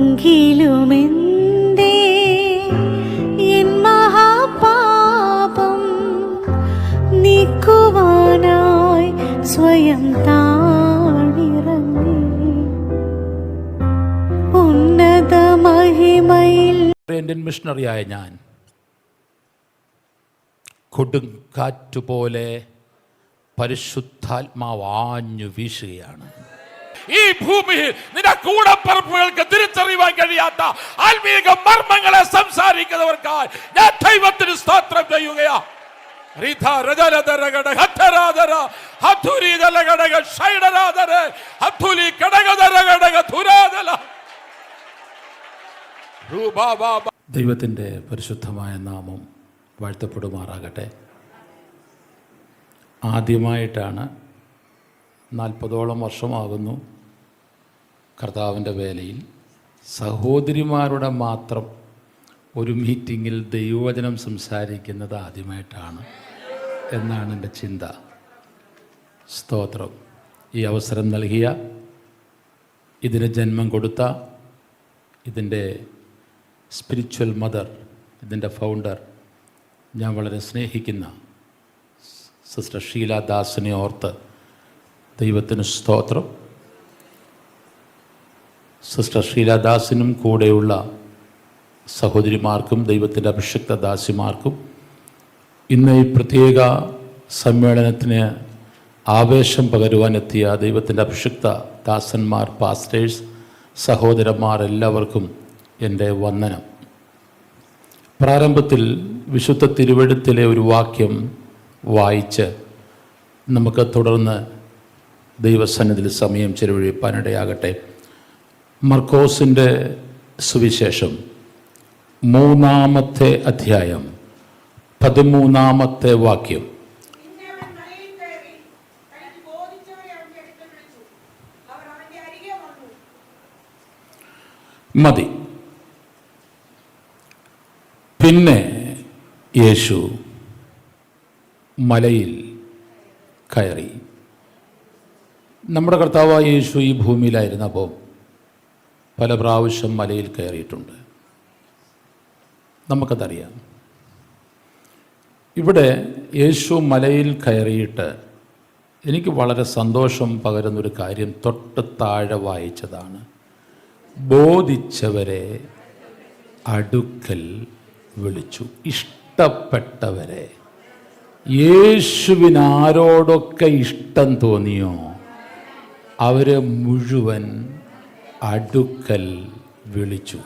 എങ്കിലുമെന്തേ N മഹാപാപം നീക്കുവാനായി സ്വയം താണിറങ്ങി ഉന്നത മഹിമയിൽ. Indian മിഷണറിയായ ഞാൻ കൊടുങ്കാറ്റുപോലെ പരിശുദ്ധാത്മാവ് ആഞ്ഞു വീശുകയാണ്. ഈ ഭൂമിയിൽ നിന്റെ കൂടപ്പറപ്പുകൾക്ക് തിരിച്ചറിയുവാൻ കഴിയാത്ത ആത്മീക മർമ്മങ്ങളെ സംസാരിക്കുന്നവർക്കായി ഞാൻ ദൈവത്തിന് സ്തോത്രം ചെയ്യുകയാ. ദൈവത്തിൻ്റെ പരിശുദ്ധമായ നാമം വാഴ്ത്തപ്പെടുമാറാകട്ടെ. ആദ്യമായിട്ടാണ് 40ഓളം വർഷമാകുന്നു കർത്താവിൻ്റെ വേലയിൽ സഹോദരിമാരുടെ മാത്രം ഒരു മീറ്റിങ്ങിൽ ദൈവവചനം സംസാരിക്കുന്നത് ആദ്യമായിട്ടാണ് എന്നാണ് എൻ്റെ ചിന്ത. സ്തോത്രം. ഈ അവസരം നൽകിയ, ഇതിന് ജന്മം കൊടുത്ത, ഇതിൻ്റെ സ്പിരിച്വൽ മദർ, ഇതിൻ്റെ ഫൗണ്ടർ, ഞാൻ വളരെ സ്നേഹിക്കുന്ന സിസ്റ്റർ ഷീല ദാസിനെ ഓർത്ത് ദൈവത്തിന് സ്തോത്രം. സിസ്റ്റർ ഷീല ദാസിനും കൂടെയുള്ള സഹോദരിമാർക്കും ദൈവത്തിൻ്റെ അഭിഷിക്ത ദാസിമാർക്കും ഇന്ന് ഈ പ്രത്യേക സമ്മേളനത്തിന് ആവേശം പകരുവാനെത്തിയ ദൈവത്തിൻ്റെ അഭിഷിക്ത ദാസന്മാർ, പാസ്റ്റേഴ്സ്, സഹോദരന്മാർ എല്ലാവർക്കും എൻ്റെ വന്ദനം. പ്രാരംഭത്തിൽ വിശുദ്ധ തിരുവെഴുത്തിലെ ഒരു വാക്യം വായിച്ച് നമുക്ക് തുടർന്ന് ദൈവസന്നിധിയിൽ സമയം ചെലവഴിപ്പാനിടയാകട്ടെ. മർക്കോസിൻ്റെ സുവിശേഷം 3-ാമത്തെ അധ്യായം 13-ാമത്തെ വാക്യം. മതി. പിന്നെ യേശു മലയിൽ കയറി. നമ്മുടെ കർത്താവായ യേശു ഈ ഭൂമിയിലായിരുന്നപ്പോൾ പല പ്രാവശ്യം മലയിൽ കയറിയിട്ടുണ്ട്, നമുക്കതറിയാം. ഇവിടെ യേശു മലയിൽ കയറിയിട്ട് എനിക്ക് വളരെ സന്തോഷം പകരുന്നൊരു കാര്യം തൊട്ട് താഴെ വായിച്ചതാണ്. ബോധിച്ചവരെ അടുക്കൽ വിളിച്ചു. ഇഷ്ടപ്പെട്ടവരെ, യേശുവിനാരോടൊക്കെ ഇഷ്ടം തോന്നിയോ അവരെ മുഴുവൻ അടുക്കൽ വിളിച്ചു.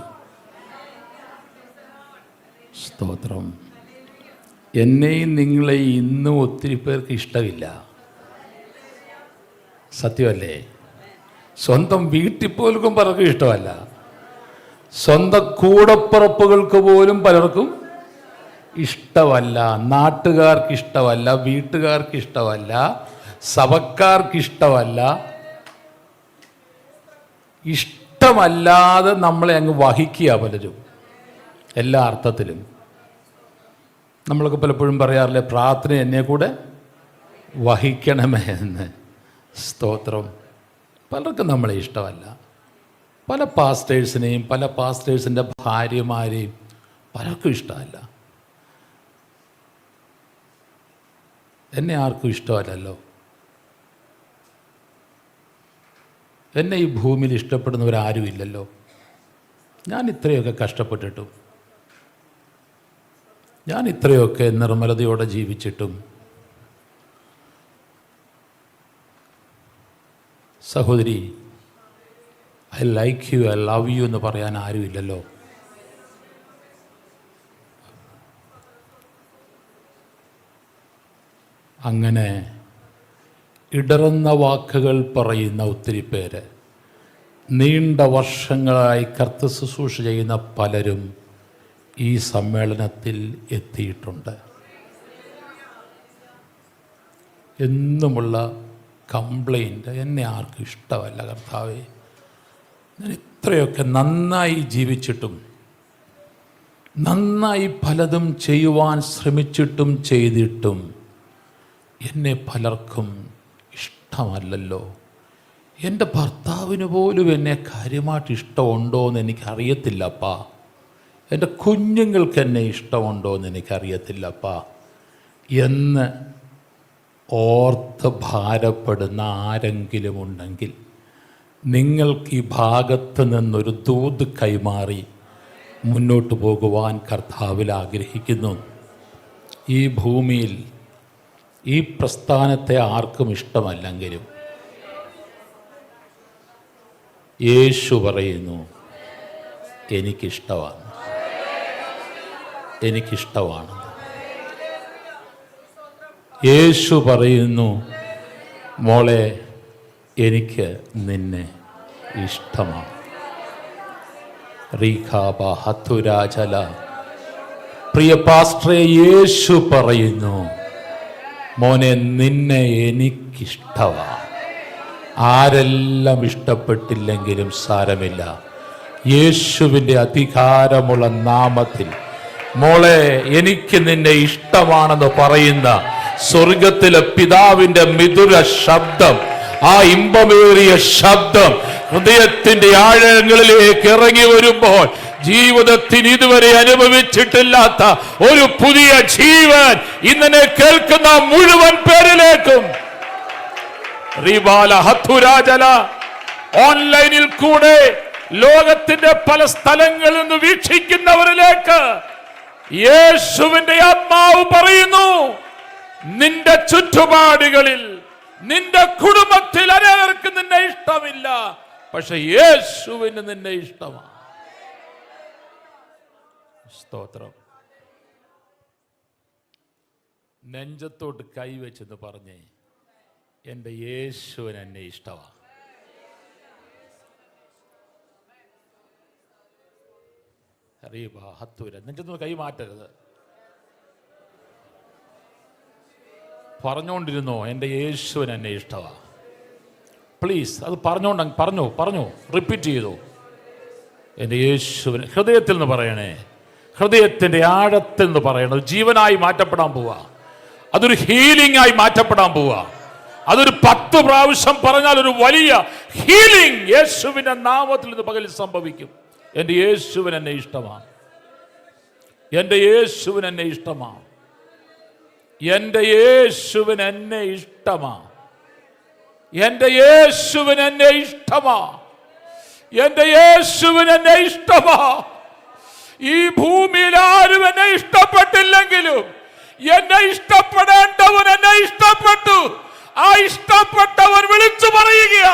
സ്തോത്രം. എന്നെയും നിങ്ങളെയും ഇന്നും ഒത്തിരി പേർക്ക് ഇഷ്ടമില്ല, സത്യമല്ലേ? സ്വന്തം വീട്ടിൽ പോലും പലർക്കും ഇഷ്ടമല്ല, സ്വന്തം കൂടപ്പിറപ്പുകൾക്ക് പോലും പലർക്കും ഇഷ്ടമല്ല, നാട്ടുകാർക്ക് ഇഷ്ടമല്ല, വീട്ടുകാർക്ക് ഇഷ്ടമല്ല, സഭക്കാർക്ക് ഇഷ്ടമല്ല. ഇഷ്ടമല്ലാതെ നമ്മളെ അങ്ങ് വഹിക്കുക പലരും, എല്ലാ അർത്ഥത്തിലും. നമ്മളൊക്കെ പലപ്പോഴും പറയാറില്ലേ, പ്രാർത്ഥന എന്നെ കൂടെ വഹിക്കണമേ എന്ന്. സ്തോത്രം. പലർക്കും നമ്മളെ ഇഷ്ടമല്ല. പല പാസ്റ്റേഴ്സിനെയും പല പാസ്റ്റേഴ്സിൻ്റെ ഭാര്യമാരെയും പലർക്കും ഇഷ്ടമല്ല. എന്നെ ആർക്കും ഇഷ്ടമല്ലല്ലോ. എന്നെ ഈ ഭൂമിയിൽ ഇഷ്ടപ്പെടുന്നവരാരും ഇല്ലല്ലോ. ഞാൻ ഇത്രയൊക്കെ കഷ്ടപ്പെട്ടിട്ടും, ഞാൻ ഇത്രയൊക്കെ നിർമ്മലതയോടെ ജീവിച്ചിട്ടും, സഹോദരി, I like you, I love you എന്ന് പറയാൻ ആരുമില്ലല്ലോ. അങ്ങനെ ഇടറുന്ന വാക്കുകൾ പറയുന്ന ഒത്തിരി പേര്, നീണ്ട വർഷങ്ങളായി കർത്തൃ ശുശ്രൂഷ ചെയ്യുന്ന പലരും ഈ സമ്മേളനത്തിൽ എത്തിയിട്ടുണ്ട്. എന്നുമുള്ള കംപ്ലൈൻറ്റ്, എന്നെ ആർക്കും ഇഷ്ടമല്ല കർത്താവേ, ഞാൻ ഇത്രയൊക്കെ നന്നായി ജീവിച്ചിട്ടും, നന്നായി പലതും ചെയ്യുവാൻ ശ്രമിച്ചിട്ടും ചെയ്തിട്ടും എന്നെ പലർക്കും ഇഷ്ടമല്ലല്ലോ. എൻ്റെ ഭർത്താവിന് പോലും എന്നെ കാര്യമായിട്ട് ഇഷ്ടമുണ്ടോ എന്ന് എനിക്കറിയത്തില്ലപ്പാ. എൻ്റെ കുഞ്ഞുങ്ങൾക്ക് എന്നെ ഇഷ്ടമുണ്ടോ എന്ന് എനിക്കറിയത്തില്ലപ്പാ എന്ന് ഓർത്ത് ഭാരപ്പെടുന്ന ആരെങ്കിലും ഉണ്ടെങ്കിൽ നിങ്ങൾക്ക് ഈ ഭാഗത്ത് നിന്നൊരു ദൂത് കൈമാറി മുന്നോട്ട് പോകുവാൻ കർത്താവിൽ ആഗ്രഹിക്കുന്നു. ഈ ഭൂമിയിൽ ഈ പ്രസ്ഥാനത്തെ ആർക്കും ഇഷ്ടമല്ലെങ്കിലും യേശു പറയുന്നു, എനിക്കിഷ്ടമാണ്, എനിക്കിഷ്ടമാണ്. യേശു പറയുന്നു, മോളെ എനിക്ക് നിന്നെ ഇഷ്ടമാണ്. റീഖാബ ഹത്തുരാജല. പ്രിയ പാസ്റ്ററെ, യേശു പറയുന്നു, മോനെ നിന്നെ എനിക്കിഷ്ടമാണ്. ആരെല്ലാം ഇഷ്ടപ്പെട്ടില്ലെങ്കിലും സാരമില്ല, യേശുവിൻ്റെ അധികാരമുള്ള നാമത്തിൽ മോളെ എനിക്ക് നിന്നെ ഇഷ്ടമാണെന്ന് പറയുന്ന സ്വർഗത്തിലെ പിതാവിൻ്റെ മിഥുര ശബ്ദം, ആ ഇമ്പമേറിയ ശബ്ദം ഹൃദയത്തിന്റെ ആഴങ്ങളിലേക്ക് ഇറങ്ങി വരുമ്പോൾ ജീവിതത്തിന് ഇതുവരെ അനുഭവിച്ചിട്ടില്ലാത്ത ഒരു പുതിയ ജീവൻ ഇന്നെ കേൾക്കുന്ന മുഴുവൻ പേരിലേക്കും ഓൺലൈനിൽ കൂടെ ലോകത്തിന്റെ പല സ്ഥലങ്ങളിൽ നിന്ന് വീക്ഷിക്കുന്നവരിലേക്ക് യേശുവിന്റെ ആത്മാവ് പറയുന്നു, നിന്റെ ചുറ്റുപാടുകളിൽ നിന്റെ കുടുംബത്തിൽ അനേകർക്ക് നിന്നെ ഇഷ്ടമില്ല, പക്ഷെ യേശുവിന് നിന്നെ ഇഷ്ടമാണ്. സ്തോത്രം. നെഞ്ചത്തോട്ട് കൈവച്ചെന്ന് പറഞ്ഞേ, എൻ്റെ യേശുവിന് എന്നെ ഇഷ്ടമാണ്. നെഞ്ചത്തൊന്ന് കൈ മാറ്റരുത്. പറഞ്ഞുകൊണ്ടിരുന്നോ, എൻ്റെ യേശുവിന് എന്നെ ഇഷ്ടമാണ്. പ്ലീസ് അത് പറഞ്ഞു റിപ്പീറ്റ് ചെയ്തു. എൻ്റെ യേശുവിന് ഹൃദയത്തിൽ നിന്ന് പറയണേ, ഹൃദയത്തിൻ്റെ ആഴത്തിൽ നിന്ന് പറയണത് ജീവനായി മാറ്റപ്പെടാൻ പോവാ. അതൊരു ഹീലിംഗ് ആയി മാറ്റപ്പെടാൻ പോവാ. അതൊരു 10 പ്രാവശ്യം പറഞ്ഞാൽ ഒരു വലിയ ഹീലിംഗ് യേശുവിൻ്റെ നാമത്തിൽ നിന്ന് പകലിൽ സംഭവിക്കും. എൻ്റെ യേശുവിന് എന്നെ ഇഷ്ടമാണ്, എൻ്റെ യേശുവിന് എന്നെ ഇഷ്ടമാണ്, എൻ്റെ യേശുവിന് എന്നെ ഇഷ്ടമാണ്, എൻ്റെ യേശുവിന് എന്നെ ഇഷ്ടമാണ്, എൻ്റെ യേശുവിന് എന്നെ ഇഷ്ടമാണ്. ഈ ഭൂമിയിൽ ആരും എന്നെ ഇഷ്ടപ്പെട്ടില്ലെങ്കിലും എന്നെ ഇഷ്ടപ്പെടേണ്ടവൻ എന്നെ ഇഷ്ടപ്പെട്ടു. ആ ഇഷ്ടപ്പെട്ടവൻ വിളിച്ചു പറയുക,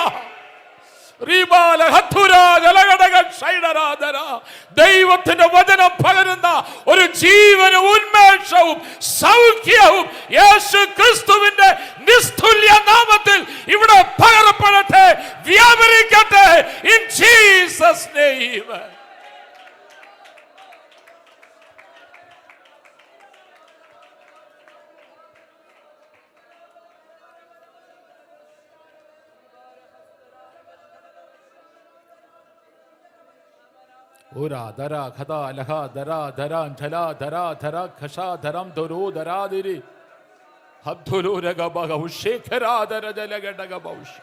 ദൈവത്തിന്റെ വചനം പകരുന്ന ഒരു ജീവനും ഉന്മേഷവും സൗഖ്യവും യേശു ക്രിസ്തുവിന്റെ നിസ്തുല്യ നാമത്തിൽ ഇവിടെ പകരപ്പെടട്ടെ, വ്യാപരിക്കട്ടെ. In Jesus name. ഓരാ ധര ഖദ ലഹ ധര ധര ധല ധര ധര ഖശ ധരം ധരോ ധരാതിരി ഹബ്ദുലു രഗബഗ ഉശേഖരാ ധര ജലഗടഗ ബൗഷ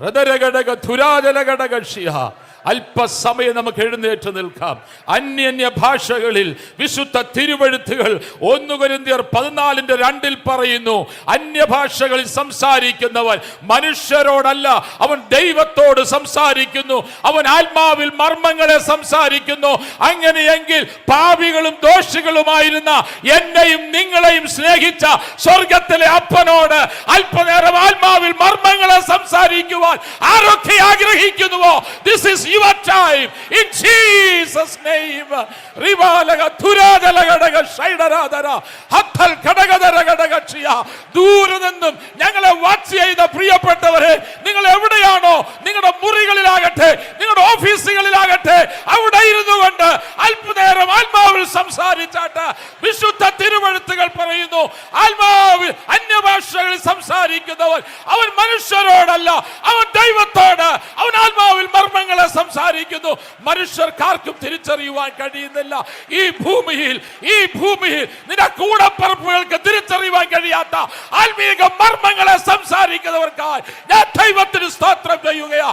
റദരഗടഗ ധുരാജലഗടഗ ഷിഹ. അല്പസമയം നമുക്ക് എഴുന്നേറ്റ് നിൽക്കാം. അന്യന്യ ഭാഷകളിൽ വിശുദ്ധ തിരുവെഴുത്തുകൾ 1 കൊരിന്ത്യർ 14:2 പറയുന്നു, അന്യഭാഷകളിൽ സംസാരിക്കുന്നവൻ മനുഷ്യരോടല്ല, അവൻ ദൈവത്തോട് സംസാരിക്കുന്നു. അവൻ ആത്മാവിൽ മർമ്മങ്ങളെ സംസാരിക്കുന്നു. അങ്ങനെയെങ്കിൽ പാപികളും ദോഷികളുമായിരുന്ന എന്നെയും നിങ്ങളെയും സ്നേഹിച്ച സ്വർഗത്തിലെ അപ്പനോട് അല്പനേരം ആത്മാവിൽ മർമ്മങ്ങളെ സംസാരിക്കുവാൻ ആരൊക്കെ ആഗ്രഹിക്കുന്നുവോ, this is your time in Jesus name. റിവാലക തുരാജലകടക ഷൈഡരാദര ഹത്തൽ കടകദരകടകച്ചിയ. ദൂരെ നിന്നും ഞങ്ങളെ വാച്ച് ചെയ്ത പ്രിയപ്പെട്ടവരെ, നിങ്ങൾ എവിടെയാണോ, നിങ്ങളുടെ മുറികളിലാകട്ടെ, നിങ്ങളുടെ ഓഫീസുകളിലാകട്ടെ, അവിടെ ഇരുന്നു കൊണ്ട് അല്പനേരം ആത്മാവിൽ സംസാരിച്ചാട്ട്. വിശുദ്ധ തിരുവെഴുത്തുകൾ പറയുന്നു, ആത്മാവിൽ അന്യഭാഷകളിൽ സംസാരിക്കുന്നവൻ അവൻ മനുഷ്യരോടല്ല, അവൻ ദൈവത്തോട്, അവൻ ആത്മാവിൽ മർമ്മങ്ങളെ സംസാരിക്കുന്നു. മനുഷ്യർക്കാർക്കും തിരിച്ചറിയുവാൻ കഴിയുന്നില്ല. ഈ ഭൂമിയിൽ നിന്റെ കൂടപ്പറപ്പുകൾക്ക് തിരിച്ചറിയുവാൻ കഴിയാത്ത ആത്മീക മർമ്മങ്ങളെ സംസാരിക്കുന്നവർക്കായി ഞാൻ ദൈവത്തിന് സ്തോത്രം ചെയ്യുകയാ.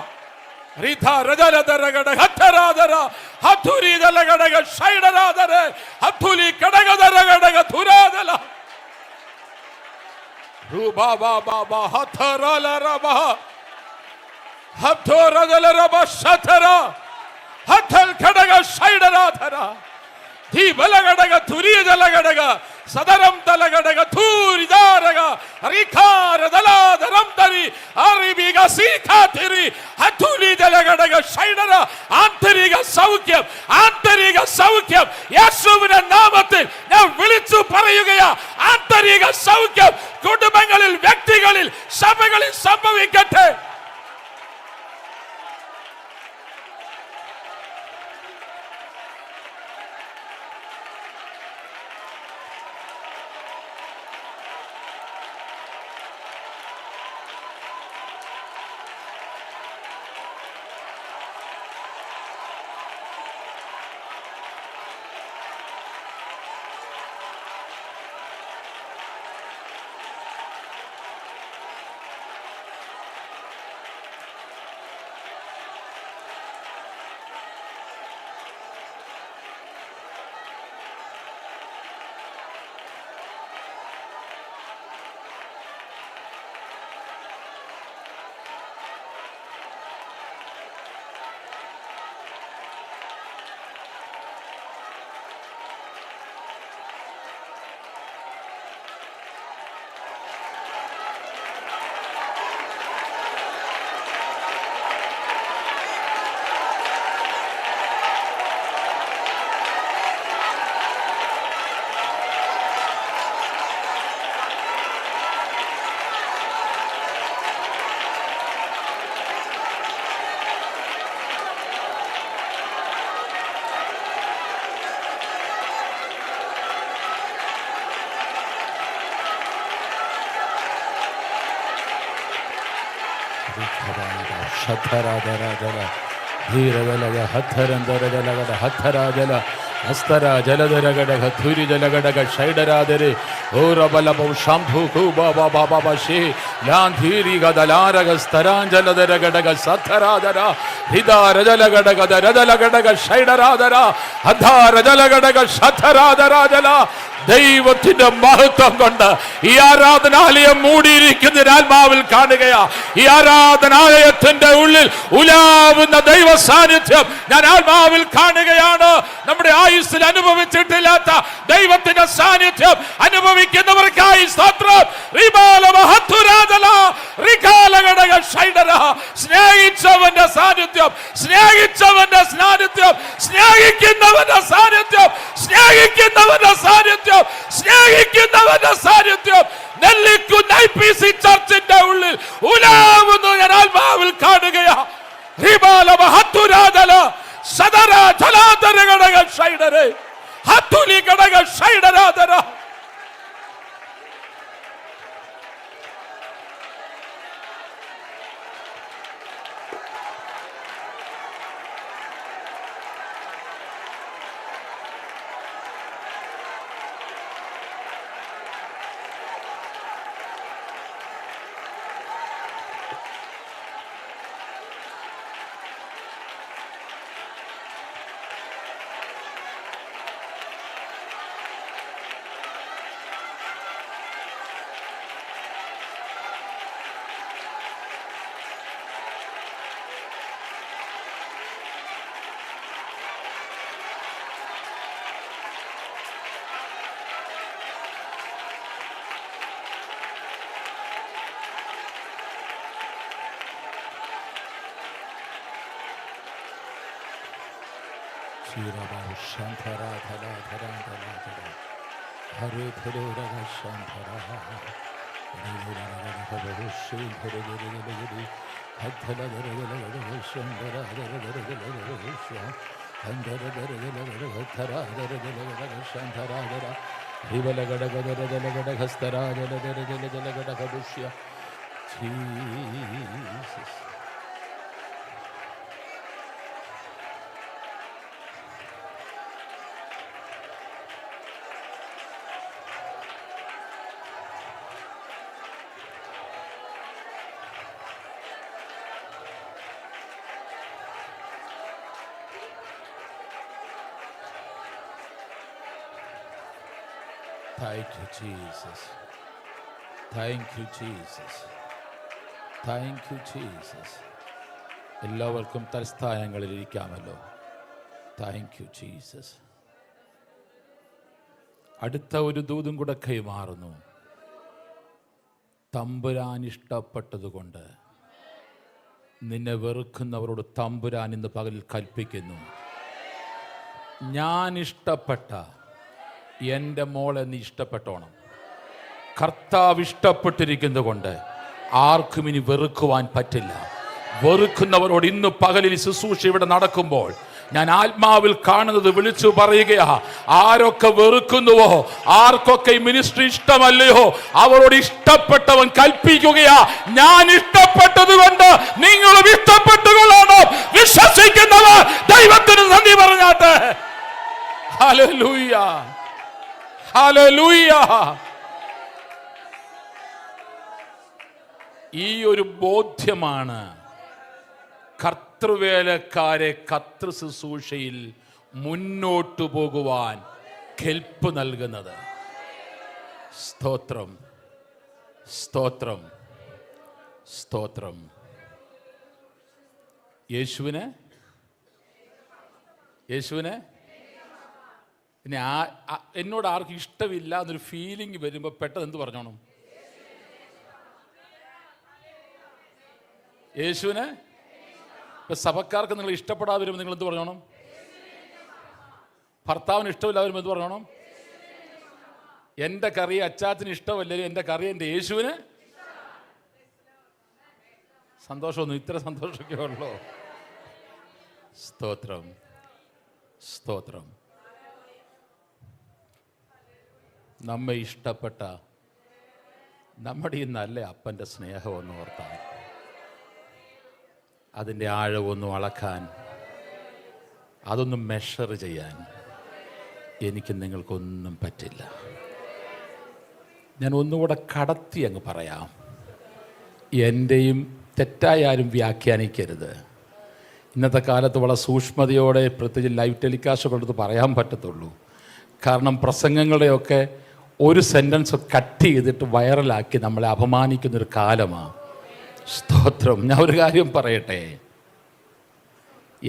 സദരം തലഘടക ധൂരിദാരക റിഖാരദലാദരം തരി അരിബിക സീഖാതിരി ഹതുലി ദലഘടക ഷൈഡര ആന്തരിക സൗഖ്യം യേശുവിന്റെ നാമത്തിൽ ഞാൻ വിളിച്ചു പറയുകയാ. ആന്തരിക സൗഖ്യം കുടുംബങ്ങളിൽ, വ്യക്തികളിൽ, സഭകളിൽ സംഭവിക്കട്ടെ. ദൈവത്തിന്റെ മഹത്വം കൊണ്ട് ഈ ആരാധനാലയം മൂടിയിരിക്കുന്ന ആത്മാവിൽ കാണുകയാ. ഈ ആരാധനാലയത്തിന്റെ ഉള്ളിൽ ഉലാവുന്ന ദൈവ സാന്നിധ്യം ഞാൻ ആത്മാവിൽ കാണുകയാണ്. നമ്മുടെ ആയുസ്സിൽ അനുഭവിച്ചിട്ടില്ലാത്ത ദൈവത്തിന്റെ സാന്നിധ്യം അനുഭവിക്കുന്നവർക്കായി സ്തോത്രം. സ്നേഹിച്ചവന്റെ സാന്നിധ്യം, സ്നേഹിക്കുന്നവന്റെ സാന്നിധ്യം നെല്ലിക്കുന്ന് IPC ചർച്ചിന്റെ ഉള്ളിൽ ഉലാവുന്നു ഞാൻ ആത്മാവിൽ കാണുകയാ. Thank you, Jesus. Thank you, Jesus. Thank you, Jesus. എല്ലാവർക്കും തൽസ്ഥാനങ്ങളിൽ ഇരിക്കാമല്ലോ. Thank you Jesus. അടുത്ത ഒരു ദൂതും കൂടെ കൈമാറുന്നു. തമ്പുരാൻ ഇഷ്ടപ്പെട്ടതുകൊണ്ട് നിന്നെ വെറുക്കുന്നവരോട് തമ്പുരാൻ ഇന്ന് പകലിൽ കൽപ്പിക്കുന്നു, ഞാൻ ഇഷ്ടപ്പെട്ട എൻ്റെ മോളെ നീ ഇഷ്ടപ്പെട്ടോണം. കർത്താവ് ഇഷ്ടപ്പെട്ടിരിക്കുന്നത് കൊണ്ട് ആർക്കും ഇനി വെറുക്കുവാൻ പറ്റില്ല. വെറുക്കുന്നവരോട് ഇന്ന് പകലിൽ ശുശ്രൂഷ ഇവിടെ നടക്കുമ്പോൾ ഞാൻ ആത്മാവിൽ കാണുന്നത് വിളിച്ചു പറയുകയാ. ആരൊക്കെ വെറുക്കുന്നുവോ, ആർക്കൊക്കെ ഈ മിനിസ്ട്രി ഇഷ്ടമല്ലയോ, അവരോട് ഇഷ്ടപ്പെട്ടവൻ കൽപ്പിക്കുകയാ, ഞാൻ ഇഷ്ടപ്പെട്ടത് കൊണ്ട് നിങ്ങളും ഇഷ്ടപ്പെട്ടുകൊള്ളണം. വിശ്വസിക്കുന്നവർ ദൈവത്തിന് നന്ദി പറഞ്ഞാട്ടെ. Hallelujah, hallelujah. ഈ ഒരു ബോധ്യമാണ് കർത്തൃവേലക്കാരെ കർത്തൃ ശുശ്രൂഷയിൽ മുന്നോട്ടു പോകുവാൻ കെൽപ്പ് നൽകുന്നത്. സ്തോത്രം, സ്തോത്രം, സ്തോത്രം. യേശുവിനെ പിന്നെ എന്നോട് ആർക്കും ഇഷ്ടമില്ല എന്നൊരു ഫീലിംഗ് വരുമ്പോൾ പെട്ടെന്ന് എന്ത് പറഞ്ഞോണം? യേശുവിനെ. ഇപ്പൊ സഭക്കാർക്ക് നിങ്ങൾ ഇഷ്ടപ്പെടാതെ വരുമ്പോൾ നിങ്ങൾ എന്ത് പറഞ്ഞോണം? ഭർത്താവിന് ഇഷ്ടമില്ല വരുമ്പോൾ എന്ത് പറഞ്ഞോണം? എൻ്റെ കറി അച്ചാച്ചന് ഇഷ്ടമല്ലേ, എൻ്റെ കറി എൻ്റെ യേശുവിന് സന്തോഷമൊന്നും, ഇത്ര സന്തോഷമൊക്കെ ഉള്ളൂ. സ്തോത്രം, സ്തോത്രം. നമ്മെ ഇഷ്ടപ്പെട്ട നമ്മുടെ ഈ നല്ല അപ്പൻ്റെ സ്നേഹം ഒന്ന് ഓർത്താൽ, അതിൻ്റെ ആഴമൊന്നും അളക്കാൻ, അതൊന്നും മെഷർ ചെയ്യാൻ എനിക്ക് നിങ്ങൾക്കൊന്നും പറ്റില്ല. ഞാൻ ഒന്നുകൂടെ കടത്തി അങ്ങ് പറയാം. എൻ്റെയും തെറ്റായി ആരും വ്യാഖ്യാനിക്കരുത്. ഇന്നത്തെ കാലത്ത് വളരെ സൂക്ഷ്മതയോടെ പ്രത്യേകിച്ച് ലൈവ് ടെലികാസ്റ്റുകളെടുത്ത് പറയാൻ പറ്റത്തുള്ളൂ. കാരണം പ്രസംഗങ്ങളുടെയൊക്കെ ഒരു സെൻറ്റൻസ് കട്ട് ചെയ്തിട്ട് വൈറലാക്കി നമ്മളെ അപമാനിക്കുന്നൊരു കാലമാണ്. സ്തോത്രം. ഞാൻ ഒരു കാര്യം പറയട്ടെ,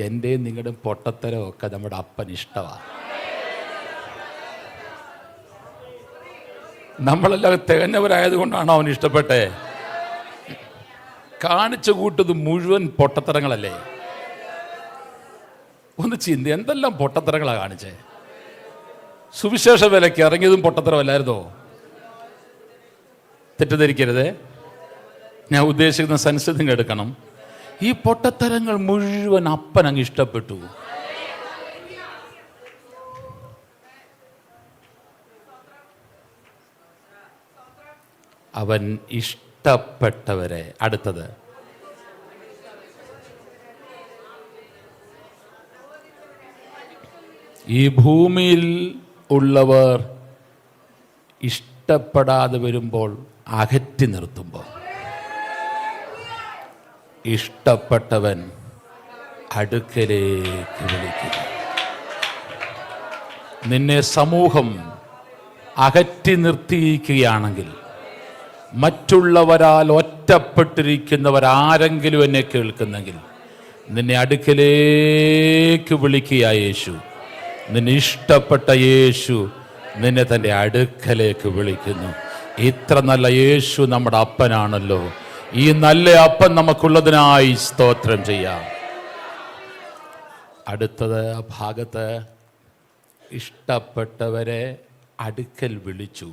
എൻ്റെയും നിങ്ങളുടെ പൊട്ടത്തരമൊക്കെ നമ്മുടെ അപ്പൻ ഇഷ്ടമാണ്. നമ്മളെല്ലാം തികഞ്ഞവരായതുകൊണ്ടാണോ അവൻ ഇഷ്ടപ്പെട്ടേ? കാണിച്ചു കൂട്ടത് മുഴുവൻ പൊട്ടത്തരങ്ങളല്ലേ? ഒന്ന് ചിന്ത, എന്തെല്ലാം പൊട്ടത്തരങ്ങളാണ് കാണിച്ചേ. സുവിശേഷ വിലയ്ക്ക് ഇറങ്ങിയതും പൊട്ടത്തരമല്ലായിരുന്നോ? തെറ്റിദ്ധരിക്കരുതേ, ഞാൻ ഉദ്ദേശിക്കുന്ന സെൻസ് നിങ്ങൾ എടുക്കണം. ഈ പൊട്ടത്തരങ്ങൾ മുഴുവൻ അപ്പൻ അങ്ങ് ഇഷ്ടപ്പെട്ടു. അവൻ ഇഷ്ടപ്പെട്ടവരെ. അടുത്തത്, ഈ ഭൂമിയിൽ ഉള്ളവർ ഇഷ്ടപ്പെടാതെ വരുമ്പോൾ അകറ്റി നിർത്തുമ്പോൾ ഇഷ്ടപ്പെട്ടവൻ അടുക്കലേക്ക് വിളിക്കുന്നു. നിന്നെ സമൂഹം അകറ്റി നിർത്തിയിരിക്കുകയാണെങ്കിൽ, മറ്റുള്ളവരാൽ ഒറ്റപ്പെട്ടിരിക്കുന്നവരാരെങ്കിലും എന്നെ കേൾക്കുന്നെങ്കിൽ, നിന്നെ അടുക്കലേക്ക് വിളിക്കുക യേശു. നിന്നെ ഇഷ്ടപ്പെട്ട യേശു നിന്നെ തൻ്റെ അടുക്കലേക്ക് വിളിക്കുന്നു. ഇത്ര നല്ല യേശു നമ്മുടെ അപ്പനാണല്ലോ. ഈ നല്ല അപ്പൻ നമുക്കുള്ളതിനായി സ്തോത്രം ചെയ്യാം. അടുത്തത് ആ ഭാഗത്ത് ഇഷ്ടപ്പെട്ടവരെ അടുക്കൽ വിളിച്ചു.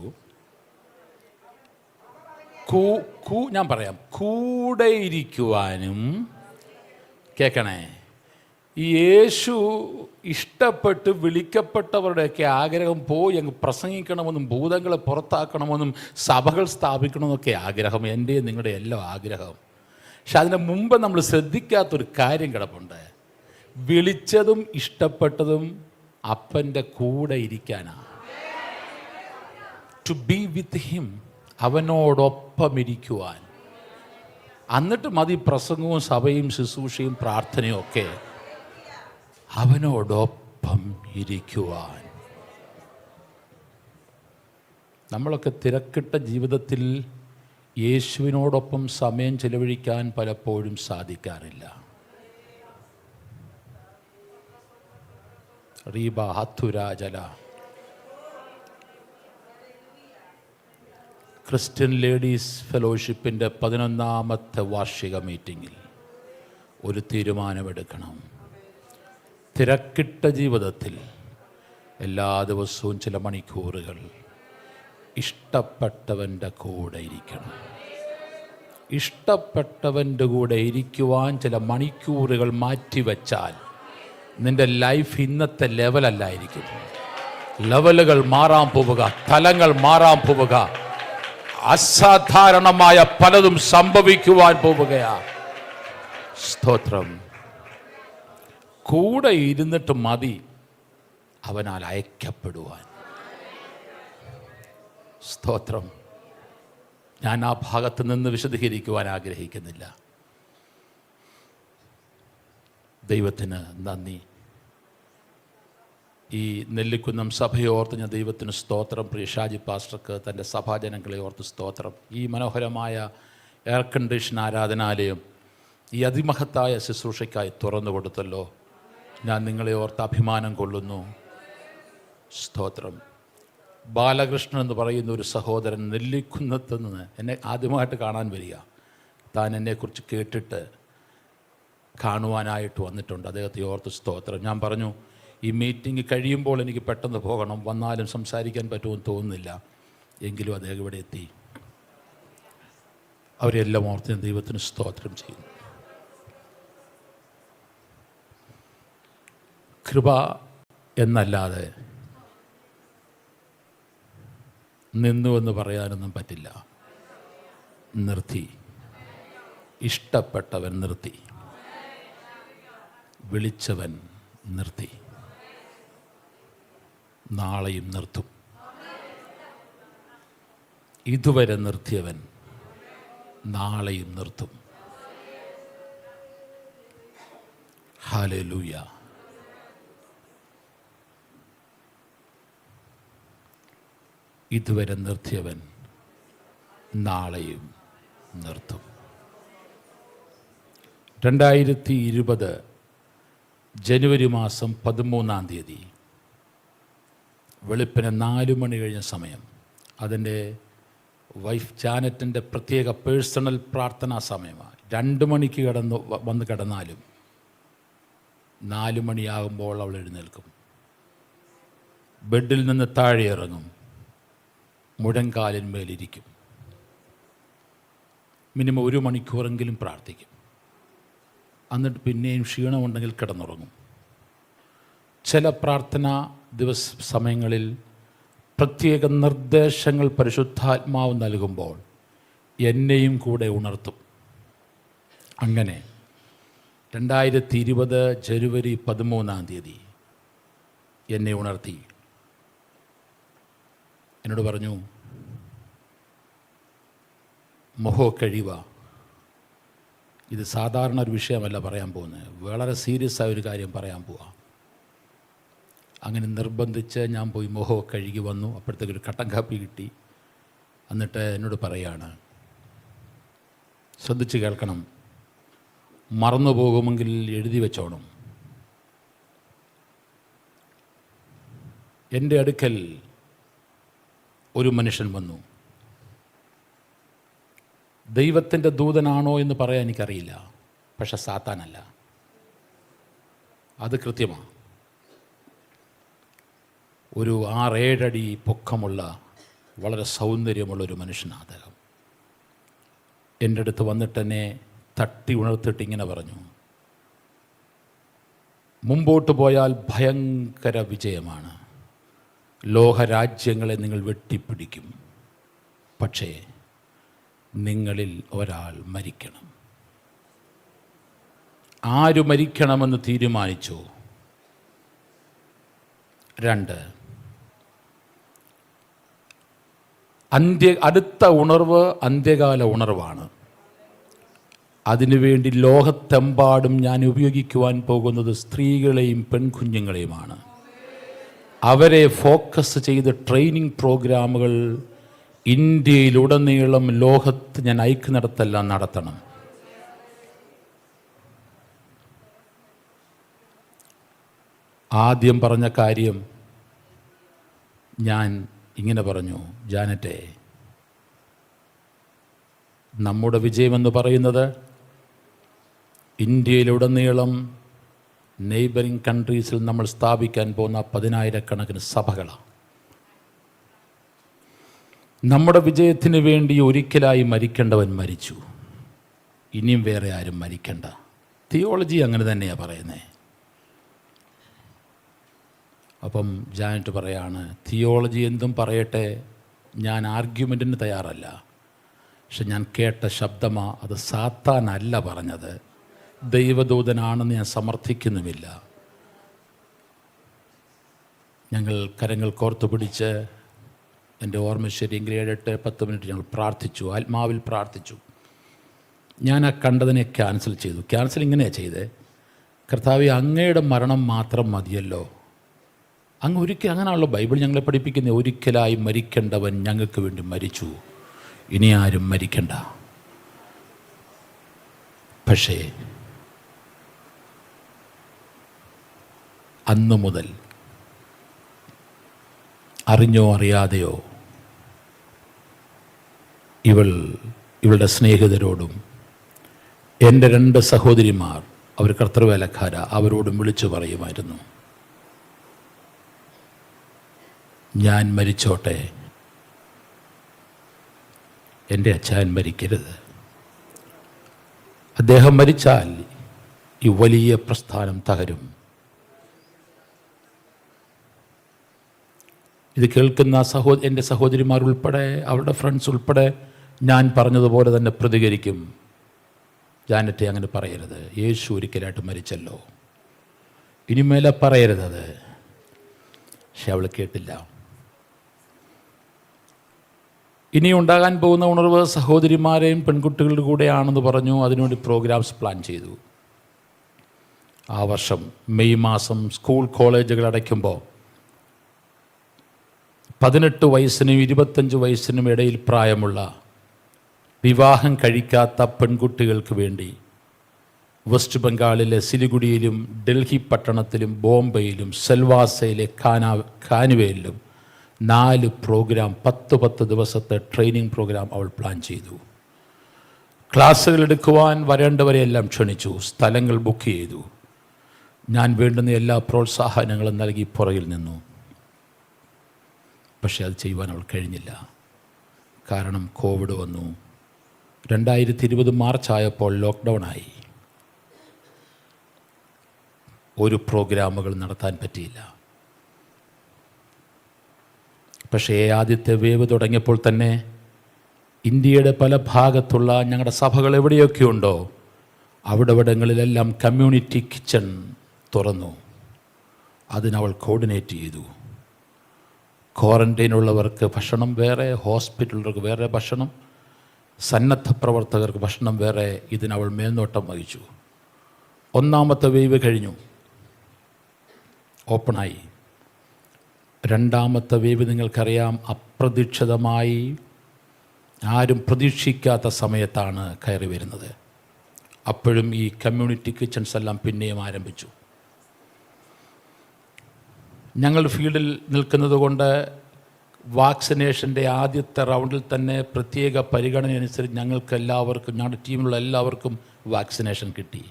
ഞാൻ പറയാം, കൂടെ ഇരിക്കുവാനും. കേൾക്കണേ, ഈ യേശു ഇഷ്ടപ്പെട്ട് വിളിക്കപ്പെട്ടവരുടെയൊക്കെ ആഗ്രഹം പോയി അങ്ങ് പ്രസംഗിക്കണമെന്നും ഭൂതങ്ങളെ പുറത്താക്കണമെന്നും സഭകൾ സ്ഥാപിക്കണമെന്നൊക്കെ ആഗ്രഹം, എൻ്റെയും നിങ്ങളുടെ എല്ലാം ആഗ്രഹം. പക്ഷെ അതിന് മുമ്പ് നമ്മൾ ശ്രദ്ധിക്കാത്തൊരു കാര്യം കിടപ്പുണ്ട്. വിളിച്ചതും ഇഷ്ടപ്പെട്ടതും അപ്പൻ്റെ കൂടെ ഇരിക്കാനാണ്. ടു ബി വിത്ത് ഹിം, അവനോടൊപ്പം ഇരിക്കുവാൻ. എന്നിട്ട് മതി പ്രസംഗവും സഭയും ശുശ്രൂഷയും പ്രാർത്ഥനയും ഒക്കെ. അവനോടൊപ്പം ഇരിക്കുവാൻ. നമ്മളൊക്കെ തിരക്കിട്ട ജീവിതത്തിൽ യേശുവിനോടൊപ്പം സമയം ചെലവഴിക്കാൻ പലപ്പോഴും സാധിക്കാറില്ല. റീബ ഹത്തുരാജല ക്രിസ്ത്യൻ ലേഡീസ് ഫെലോഷിപ്പിൻ്റെ 11ാമത്തെ വാർഷിക മീറ്റിങ്ങിൽ ഒരു തീരുമാനമെടുക്കണം. തിരക്കിട്ട ജീവിതത്തിൽ എല്ലാ ദിവസവും ചില മണിക്കൂറുകൾ ഇഷ്ടപ്പെട്ടവൻ്റെ കൂടെ ഇരിക്കണം. ഇഷ്ടപ്പെട്ടവൻ്റെ കൂടെ ഇരിക്കുവാൻ ചില മണിക്കൂറുകൾ മാറ്റിവെച്ചാൽ നിൻ്റെ ലൈഫ് ഇന്നത്തെ ലെവലല്ലായിരിക്കും. ലെവലുകൾ മാറാൻ പോവുക, തലങ്ങൾ മാറാൻ പോവുക, അസാധാരണമായ പലതും സംഭവിക്കുവാൻ പോവുകയാ. സ്തോത്രം. കൂടെ ഇരുന്നിട്ട് മതി അവനാൽ അയക്കപ്പെടുവാൻ. സ്തോത്രം. ഞാൻ ആ ഭാഗത്ത് നിന്ന് വിശദീകരിക്കുവാൻ ആഗ്രഹിക്കുന്നില്ല. ദൈവത്തിന് നന്ദി. ഈ നെല്ലിക്കുന്നം സഭയെ ഓർത്ത് ഞാൻ ദൈവത്തിന് സ്തോത്രം. പ്രിയ ഷാജി പാസ്റ്റർക്ക്, തൻ്റെ സഭാജനങ്ങളെ ഓർത്ത് സ്തോത്രം. ഈ മനോഹരമായ എയർ കണ്ടീഷൻ ആരാധനാലയം ഈ അതിമഹത്തായ ശുശ്രൂഷയ്ക്കായി തുറന്നു കൊടുത്തല്ലോ. ഞാൻ നിങ്ങളെ ഓർത്ത് അഭിമാനം കൊള്ളുന്നു. സ്തോത്രം. ബാലകൃഷ്ണൻ എന്ന് പറയുന്ന ഒരു സഹോദരൻ നെല്ലിക്കുന്നത്ത് നിന്ന് എന്നെ ആദ്യമായിട്ട് കാണാൻ വരിക. താൻ എന്നെക്കുറിച്ച് കേട്ടിട്ട് കാണുവാനായിട്ട് വന്നിട്ടുണ്ട്. അദ്ദേഹത്തെ ഓർത്ത് സ്തോത്രം. ഞാൻ പറഞ്ഞു, ഈ മീറ്റിംഗ് കഴിയുമ്പോൾ എനിക്ക് പെട്ടെന്ന് പോകണം, വന്നാലും സംസാരിക്കാൻ പറ്റുമെന്ന് തോന്നുന്നില്ല. എങ്കിലും അദ്ദേഹം ഇവിടെ എത്തി. അവരെല്ലാം ഓർത്ത് ഞാൻ ദൈവത്തിന് സ്തോത്രം ചെയ്യുന്നു. കൃപ എന്നല്ലാതെ നിന്നുവെന്ന് പറയാനൊന്നും പറ്റില്ല. നിർത്തി. ഇഷ്ടപ്പെട്ടവൻ നിർത്തി. വിളിച്ചവൻ നിർത്തി. നാളെയും നിർത്തും. ഇതുവരെ നിർത്തിയവൻ നാളെയും നിർത്തും. ഹല്ലേലൂയ. ഇതുവരെ നിർത്തിയവൻ നാളെയും നിർത്തും. 2020 ജനുവരി മാസം 13-ാം തീയതി വെളുപ്പിന് 4 മണി കഴിഞ്ഞ സമയം, അതിൻ്റെ വൈഫ് ജാനറ്റിൻ്റെ പ്രത്യേക പേഴ്സണൽ പ്രാർത്ഥനാ സമയമാണ്. 2 മണിക്ക് വന്ന് കിടന്നാലും 4 മണിയാകുമ്പോൾ അവൾ എഴുന്നേൽക്കും. ബെഡിൽ നിന്ന് താഴെ ഇറങ്ങും. മുഴങ്കാലിന്മേലിരിക്കും. മിനിമം 1 മണിക്കൂറെങ്കിലും പ്രാർത്ഥിക്കും. എന്നിട്ട് പിന്നെയും ക്ഷീണമുണ്ടെങ്കിൽ കിടന്നുറങ്ങും. ചില പ്രാർത്ഥനാ സമയങ്ങളിൽ പ്രത്യേക നിർദ്ദേശങ്ങൾ പരിശുദ്ധാത്മാവ് നൽകുമ്പോൾ എന്നെയും കൂടെ ഉണർത്തും. അങ്ങനെ 2020 ജനുവരി 13-ാം തീയതി എന്നെ ഉണർത്തി. എന്നോട് പറഞ്ഞു, മുഖം കഴിയുക. ഇത് സാധാരണ ഒരു വിഷയമല്ല പറയാൻ പോകുന്നത്, വളരെ സീരിയസ് ആയ ഒരു കാര്യം പറയാൻ പോവാം. അങ്ങനെ നിർബന്ധിച്ച് ഞാൻ പോയി മുഖം കഴുകി വന്നു. അപ്പോഴത്തേക്കൊരു കട്ടൻ കാപ്പി കിട്ടി. എന്നിട്ട് എന്നോട് പറയാണ്, ശ്രദ്ധിച്ച് കേൾക്കണം, മറന്നു പോകുമെങ്കിൽ എഴുതി വെച്ചോണം. എൻ്റെ അടുക്കൽ ഒരു മനുഷ്യൻ വന്നു. ദൈവത്തിൻ്റെ ദൂതനാണോ എന്ന് പറയാൻ എനിക്കറിയില്ല, പക്ഷെ സാത്താനല്ല, അത് കൃത്യമാണ്. ഒരു 6-7 അടി പൊക്കമുള്ള വളരെ സൗന്ദര്യമുള്ളൊരു മനുഷ്യനാണ് അദ്ദേഹം. എൻ്റെ അടുത്ത് വന്നിട്ട് എന്നെ തട്ടി ഉണർത്തിട്ട് ഇങ്ങനെ പറഞ്ഞു, മുമ്പോട്ട് പോയാൽ ഭയങ്കര വിജയമാണ്. ലോകരാജ്യങ്ങളെ നിങ്ങൾ വെട്ടിപ്പിടിക്കും. പക്ഷേ നിങ്ങളിൽ ഒരാൾ മരിക്കണം. ആര് മരിക്കണമെന്ന് തീരുമാനിച്ചു? 2, അടുത്ത ഉണർവ് അന്ത്യകാല ഉണർവാണ്. അതിനുവേണ്ടി ലോകത്തെമ്പാടും ഞാൻ ഉപയോഗിക്കുവാൻ പോകുന്നത് സ്ത്രീകളെയും പെൺകുഞ്ഞുങ്ങളെയുമാണ്. അവരെ ഫോക്കസ് ചെയ്ത് ട്രെയിനിങ് പ്രോഗ്രാമുകൾ ഇന്ത്യയിലുടനീളം ലോകത്ത് ഞാൻ ഐക്യനടത്തെല്ലാം നടത്തണം. ആദ്യം പറഞ്ഞ കാര്യം ഞാൻ ഇങ്ങനെ പറഞ്ഞു, ജാനറ്റെ, നമ്മുടെ വിജയമെന്ന് പറയുന്നത് ഇന്ത്യയിലുടനീളം നെയ്ബറിങ് കൺട്രീസിൽ നമ്മൾ സ്ഥാപിക്കാൻ പോകുന്ന 10,000-കണക്കിന് സഭകളാണ്. നമ്മുടെ വിജയത്തിന് വേണ്ടി ഒരിക്കലായി മരിക്കേണ്ടവൻ മരിച്ചു, ഇനിയും വേറെ ആരും മരിക്കണ്ട. തിയോളജി അങ്ങനെ തന്നെയാണ് പറയുന്നത്. അപ്പം ജാനറ്റ് പറയാണ്, തിയോളജി എന്തും പറയട്ടെ, ഞാൻ ആർഗ്യുമെൻറ്റിന് തയ്യാറല്ല. പക്ഷെ ഞാൻ കേട്ട ശബ്ദമാ, അത് സാത്താനല്ല പറഞ്ഞത്, ദൈവദൂതനാണെന്ന് ഞാൻ സമർത്ഥിക്കുന്നുമില്ല. ഞങ്ങൾ കരങ്ങൾ കോർത്തു പിടിച്ച്, എൻ്റെ ഓർമ്മ ശരിയെങ്കിൽ 7-10 മിനിറ്റ് ഞങ്ങൾ പ്രാർത്ഥിച്ചു, ആത്മാവിൽ പ്രാർത്ഥിച്ചു. ഞാൻ ആ കണ്ടതിനെ ക്യാൻസൽ ചെയ്തു. ക്യാൻസൽ ഇങ്ങനെയാണ് ചെയ്തത്, കർത്താവേ, അങ്ങയുടെ മരണം മാത്രം മതിയല്ലോ. അങ്ങ് ഒരിക്കൽ, അങ്ങനെയാണല്ലോ ബൈബിൾ ഞങ്ങളെ പഠിപ്പിക്കുന്നത്, ഒരിക്കലായി മരിക്കേണ്ടവൻ ഞങ്ങൾക്ക് വേണ്ടി മരിച്ചു, ഇനി ആരും മരിക്കണ്ട. പക്ഷേ അന്നു മുതൽ അറിഞ്ഞോ അറിയാതെയോ ഇവളുടെ സ്നേഹിതരോടും എൻ്റെ 2 സഹോദരിമാർ, അവർ കർത്തൃവേലക്കാര, അവരോടും വിളിച്ചു പറയുമായിരുന്നു, ഞാൻ മരിച്ചോട്ടെ, എൻ്റെ അച്ഛൻ മരിക്കരുത്. അദ്ദേഹം മരിച്ചാൽ ഈ വലിയ പ്രസ്ഥാനം തകരും. ഇത് കേൾക്കുന്ന എൻ്റെ സഹോദരിമാർ ഉൾപ്പെടെ, അവരുടെ ഫ്രണ്ട്സ് ഉൾപ്പെടെ ഞാൻ പറഞ്ഞതുപോലെ തന്നെ പ്രതികരിക്കും. ജാനറ്റെ, അങ്ങനെ പറയരുത്, യേശു ഒരിക്കലായിട്ട് മരിച്ചല്ലോ, ഇനിമേലെ പറയരുതത്. പക്ഷെ അവൾ കേട്ടില്ല. ഇനി ഉണ്ടാകാൻ പോകുന്ന ഉണർവ് സഹോദരിമാരെയും പെൺകുട്ടികളുടെ കൂടെയാണെന്ന് പറഞ്ഞു. അതിനുവേണ്ടി പ്രോഗ്രാംസ് പ്ലാൻ ചെയ്തു. ആ വർഷം മെയ് മാസം സ്കൂൾ കോളേജുകൾ അടയ്ക്കുമ്പോൾ 18 വയസ്സിനും 25 വയസ്സിനും ഇടയിൽ പ്രായമുള്ള വിവാഹം കഴിക്കാത്ത പെൺകുട്ടികൾക്ക് വേണ്ടി വെസ്റ്റ് ബംഗാളിലെ സിലിഗുഡിയിലും ഡൽഹി പട്ടണത്തിലും ബോംബെയിലും സെൽവാസയിലെ ഖാനുവേലിലും 4 പ്രോഗ്രാം, 10 ദിവസത്തെ ട്രെയിനിങ് പ്രോഗ്രാം അവൾ പ്ലാൻ ചെയ്തു. ക്ലാസ്സുകൾ എടുക്കുവാൻ വരേണ്ടവരെയെല്ലാം ക്ഷണിച്ചു, സ്ഥലങ്ങൾ ബുക്ക് ചെയ്തു. ഞാൻ വേണ്ടുന്ന എല്ലാ പ്രോത്സാഹനങ്ങളും നൽകി പുറകിൽ നിന്നു. പക്ഷെ അത് ചെയ്യുവാൻ അവൾ കഴിഞ്ഞില്ല. കാരണം കോവിഡ് വന്നു. 2020 മാർച്ച് ആയപ്പോൾ ലോക്ക്ഡൗണായി. ഒരു പ്രോഗ്രാമുകൾ നടത്താൻ പറ്റിയില്ല. പക്ഷേ ആദ്യത്തെ വേവ് തുടങ്ങിയപ്പോൾ തന്നെ ഇന്ത്യയുടെ പല ഭാഗത്തുള്ള ഞങ്ങളുടെ സഭകൾ എവിടെയൊക്കെ ഉണ്ടോ അവിടങ്ങളിലെല്ലാം കമ്മ്യൂണിറ്റി കിച്ചൺ തുറന്നു. അതിനവൾ കോർഡിനേറ്റ് ചെയ്തു. ക്വാറൻറ്റൈനുള്ളവർക്ക് ഭക്ഷണം വേറെ, ഹോസ്പിറ്റലുകൾക്ക് വേറെ ഭക്ഷണം, സന്നദ്ധ പ്രവർത്തകർക്ക് ഭക്ഷണം വേറെ. ഇതിനവൾ മേൽനോട്ടം വഹിച്ചു. 1ാമത്തെ വേവ് കഴിഞ്ഞു, ഓപ്പണായി. 2ാമത്തെ വേവ് നിങ്ങൾക്കറിയാം, അപ്രതീക്ഷിതമായി ആരും പ്രതീക്ഷിക്കാത്ത സമയത്താണ് കയറി വരുന്നത്. അപ്പോഴും ഈ കമ്മ്യൂണിറ്റി കിച്ചൺസ് എല്ലാം പിന്നെയും ആരംഭിച്ചു. ഞങ്ങൾ ഫീൽഡിൽ നിൽക്കുന്നത് കൊണ്ട് വാക്സിനേഷൻ്റെ ആദ്യത്തെ റൗണ്ടിൽ തന്നെ പ്രത്യേക പരിഗണന അനുസരിച്ച് ഞങ്ങൾക്കെല്ലാവർക്കും, ഞങ്ങളുടെ ടീമിലുള്ള എല്ലാവർക്കും വാക്സിനേഷൻ കിട്ടി.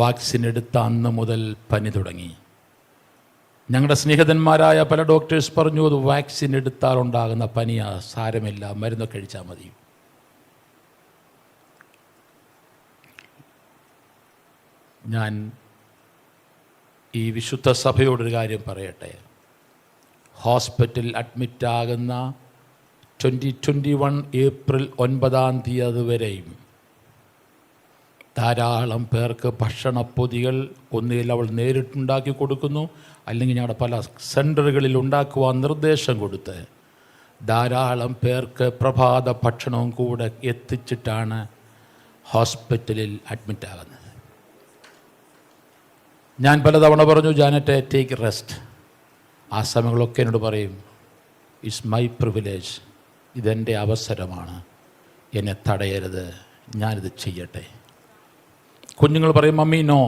വാക്സിൻ എടുത്ത അന്ന് മുതൽ പനി തുടങ്ങി. ഞങ്ങളുടെ സ്നേഹിതന്മാരായ പല ഡോക്ടേഴ്സ് പറഞ്ഞു, അത് വാക്സിൻ എടുത്താൽ ഉണ്ടാകുന്ന പനിയാ, സാരമില്ല, മരുന്ന് കഴിച്ചാൽ മതി. ഞാൻ ഈ വിശുദ്ധ സഭയോടൊരു കാര്യം പറയട്ടെ. ഹോസ്പിറ്റലിൽ അഡ്മിറ്റാകുന്ന 2021 ഏപ്രിൽ 9 വരെയും ധാരാളം പേർക്ക് ഭക്ഷണപ്പൊതികൾ ഒന്നുകിൽ അവൾ നേരിട്ടുണ്ടാക്കി കൊടുക്കുന്നു, അല്ലെങ്കിൽ ഞങ്ങളുടെ പല സെൻറ്ററുകളിൽ ഉണ്ടാക്കുവാൻ നിർദ്ദേശം കൊടുത്ത് ധാരാളം പേർക്ക് പ്രഭാത ഭക്ഷണവും കൂടെ എത്തിച്ചിട്ടാണ് ഹോസ്പിറ്റലിൽ അഡ്മിറ്റാകുന്നത്. ഞാൻ പലതവണ പറഞ്ഞു, ജാനറ്റെ, ടേക്ക് റെസ്റ്റ്. ആ സമയങ്ങളൊക്കെ എന്നോട് പറയും, ഇറ്റ്സ് മൈ പ്രിവിലേജ്, ഇതെൻ്റെ അവസരമാണ്, എന്നെ തടയരുത്, ഞാനിത് ചെയ്യട്ടെ. കുഞ്ഞുങ്ങൾ പറയും, mummy no,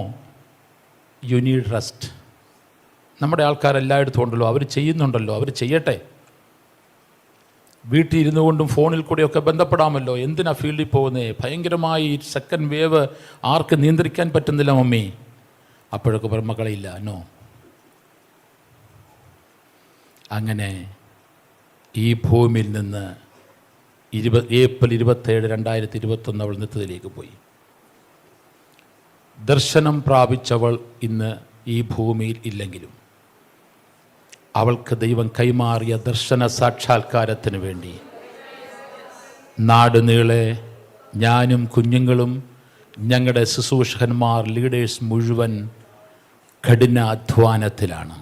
you need rest. നമ്മുടെ ആൾക്കാരെല്ലായിടത്തും ഉണ്ടല്ലോ, അവർ ചെയ്യുന്നുണ്ടല്ലോ, അവർ ചെയ്യട്ടെ. വീട്ടിൽ ഇരുന്നു കൊണ്ടും ഫോണിൽ കൂടെയൊക്കെ ബന്ധപ്പെടാമല്ലോ, എന്തിനാ ഫീൽഡിൽ പോകുന്നേ? ഭയങ്കരമായി സെക്കൻഡ് വേവ് ആർക്ക് നിയന്ത്രിക്കാൻ പറ്റുന്നില്ല മമ്മി. അപ്പോഴൊക്കെ പറയും, മക്കളെ ഇല്ല, നോ. അങ്ങനെ ഈ ഭൂമിയിൽ നിന്ന് ഏപ്രിൽ 27, 2021 അവൾ നിത്യത്തിലേക്ക് പോയി. ദർശനം പ്രാപിച്ചവൾ ഇന്ന് ഈ ഭൂമിയിൽ ഇല്ലെങ്കിലും അവൾക്ക് ദൈവം കൈമാറിയ ദർശന സാക്ഷാത്കാരത്തിന് വേണ്ടി നാടുനീളെ ഞാനും കുഞ്ഞുങ്ങളും ഞങ്ങളുടെ ശുശ്രൂഷകന്മാർ ലീഡേഴ്സ് മുഴുവൻ കഠിനാധ്വാനത്തിലാണ്.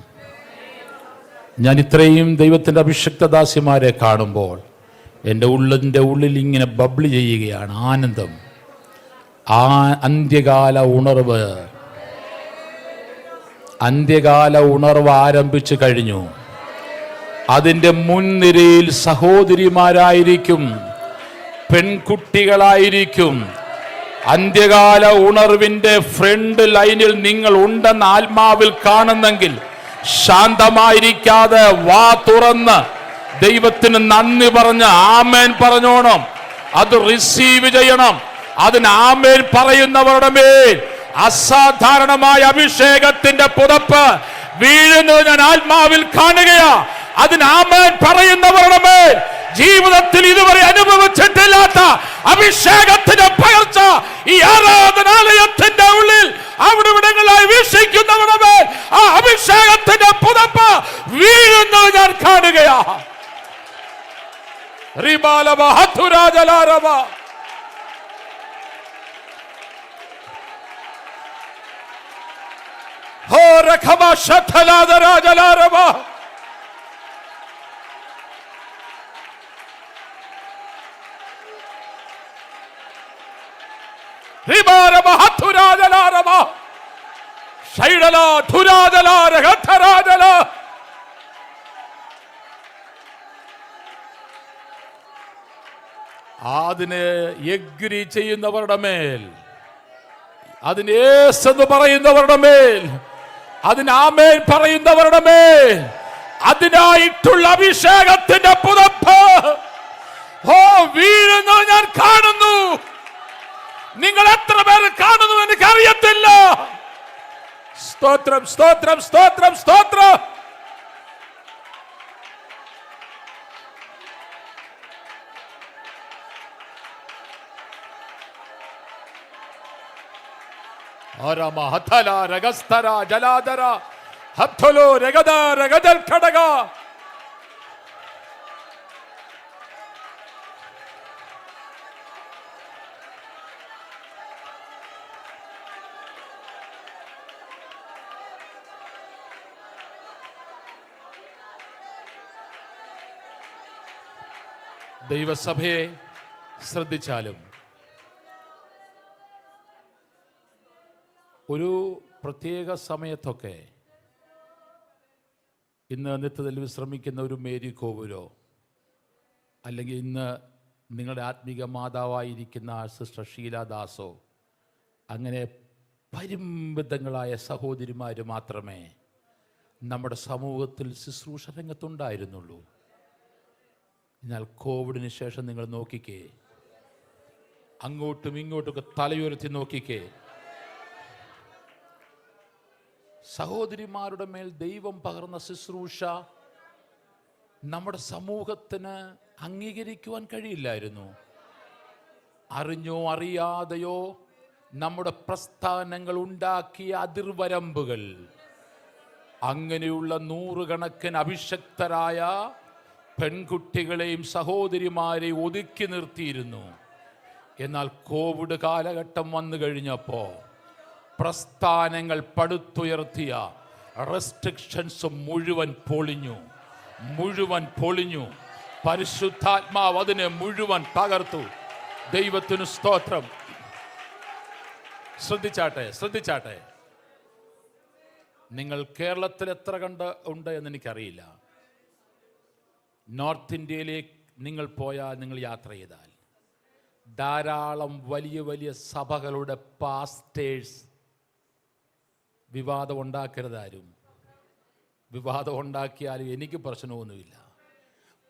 ഞാൻ ഇത്രയും ദൈവത്തിൻ്റെ അഭിഷിക്തദാസിമാരെ കാണുമ്പോൾ എൻ്റെ ഉള്ളിൽ ഇങ്ങനെ ബബ്ലി ചെയ്യുകയാണ് ആനന്ദം. ആ അന്ത്യകാല ഉണർവ് ആരംഭിച്ചു കഴിഞ്ഞു. അതിൻ്റെ മുൻനിരയിൽ സഹോദരിമാരായിരിക്കും, പെൺകുട്ടികളായിരിക്കും. അന്ത്യകാല ഉണർവിൻ്റെ ഫ്രണ്ട് ലൈനിൽ നിങ്ങൾ ഉണ്ടെന്ന് ആത്മാവിൽ കാണുന്നെങ്കിൽ ശാന്തമായിരിക്കാതെ വാ തുറന്ന് ദൈവത്തിന് നന്ദി പറഞ്ഞ് ആമേൻ പറഞ്ഞോണം. അത് റിസീവ് ചെയ്യണം. അതിന് ആമേൻ പറയുന്നവരുടെ മേൽ അസാധാരണമായ അഭിഷേകത്തിന്റെ പുതപ്പ് വീഴുന്നത് ഞാൻ ആത്മാവിൽ കാണുകയാ. അതിന് ആമേൻ പറയുന്നവരുടെ മേൽ ജീവിതത്തിൽ ഇതുവരെ അനുഭവിച്ചിട്ടില്ലാത്ത അഭിഷേകത്തിന്റെ പകർച്ച ഈ ആരാധനാലയത്തിന്റെ ഉള്ളിൽ അവിടെ ഇവിടങ്ങളായി വീക്ഷിക്കുന്നവരുടെ മേൽ ആ അഭിഷേകത്തിന്റെ പുതപ്പ് വീഴുന്നത് ഞാൻ കാണുകയാ. റിബാലബ ഹതുരാജലാരബ ഹോ രഖബ ശതലാദരാജലാരബ റിബാലബ ഹതുരാജലാരബ ശൈഡല ധുരാജലാരഗധരാജല. അതിനെ എഗ്രി ചെയ്യുന്നവരുടെ മേൽ, അതിന് യേസ് എന്ന് പറയുന്നവരുടെ മേൽ, അതിന് ആമേൻ പറയുന്നവരുടെ മേൽ അതിനായിട്ടുള്ള അഭിഷേകത്തിന്റെ പുതപ്പ് വീഴുന്നത് ഞാൻ കാണുന്നു. നിങ്ങൾ എത്ര പേര് കാണുന്നു എനിക്കറിയത്തില്ല. സ്തോത്രം, സ്തോത്രം, സ്തോത്രം, സ്തോത്രം. ആരമ ഹതല രഗസ്തര ജലാദര ഹത്തലോ രഗദ രഗദൽ ഖടക. ദൈവസഭയെ ശ്രദ്ധിച്ചാലും ഒരു പ്രത്യേക സമയത്തൊക്കെ ഇന്ന് നിത്യത്തിൽ വിശ്രമിക്കുന്ന ഒരു മേരി കോവിലോ അല്ലെങ്കിൽ ഇന്ന് നിങ്ങളുടെ ആത്മീക മാതാവായിരിക്കുന്ന സിസ്റ്റർ ഷീലാദാസോ അങ്ങനെ പരിമിതങ്ങളായ സഹോദരിമാർ മാത്രമേ നമ്മുടെ സമൂഹത്തിൽ ശുശ്രൂഷ രംഗത്തുണ്ടായിരുന്നുള്ളൂ. എന്നാൽ കോവിഡിന് ശേഷം നിങ്ങൾ നോക്കിക്കേ, അങ്ങോട്ടും ഇങ്ങോട്ടൊക്കെ തലയുയർത്തി നോക്കിക്കേ, സഹോദരിമാരുടെ മേൽ ദൈവം പകർന്ന ശുശ്രൂഷ നമ്മുടെ സമൂഹത്തിന് അംഗീകരിക്കുവാൻ കഴിയില്ലായിരുന്നു. അറിഞ്ഞോ അറിയാതെയോ നമ്മുടെ പ്രസ്ഥാനങ്ങൾ ഉണ്ടാക്കിയ അതിർവരമ്പുകൾ അങ്ങനെയുള്ള നൂറുകണക്കിന് അഭിഷക്തരായ പെൺകുട്ടികളെയും സഹോദരിമാരെയും ഒതുക്കി നിർത്തിയിരുന്നു. എന്നാൽ കോവിഡ് കാലഘട്ടം വന്നു കഴിഞ്ഞപ്പോൾ പ്രസ്ഥാനങ്ങൾ പടുത്തുയർത്തിയ റെസ്ട്രിക്ഷൻസ് മുഴുവൻ പൊളിഞ്ഞു. പരിശുദ്ധാത്മാവ് അതിനെ മുഴുവൻ തകർത്തു. ദൈവത്തിനു സ്തോത്രം. ശ്രദ്ധിച്ചാട്ടെ. നിങ്ങൾ കേരളത്തിൽ എത്ര ഉണ്ട് എന്ന് എനിക്കറിയില്ല. നോർത്ത് ഇന്ത്യയിലെ നിങ്ങൾ പോയാൽ, നിങ്ങൾ യാത്ര ചെയ്താൽ ധാരാളം വലിയ വലിയ സഭകളുടെ പാസ്റ്റേഴ്സ് വിവാദം ഉണ്ടാക്കരുതാരും. വിവാദം ഉണ്ടാക്കിയാലും എനിക്ക് പ്രശ്നമൊന്നുമില്ല.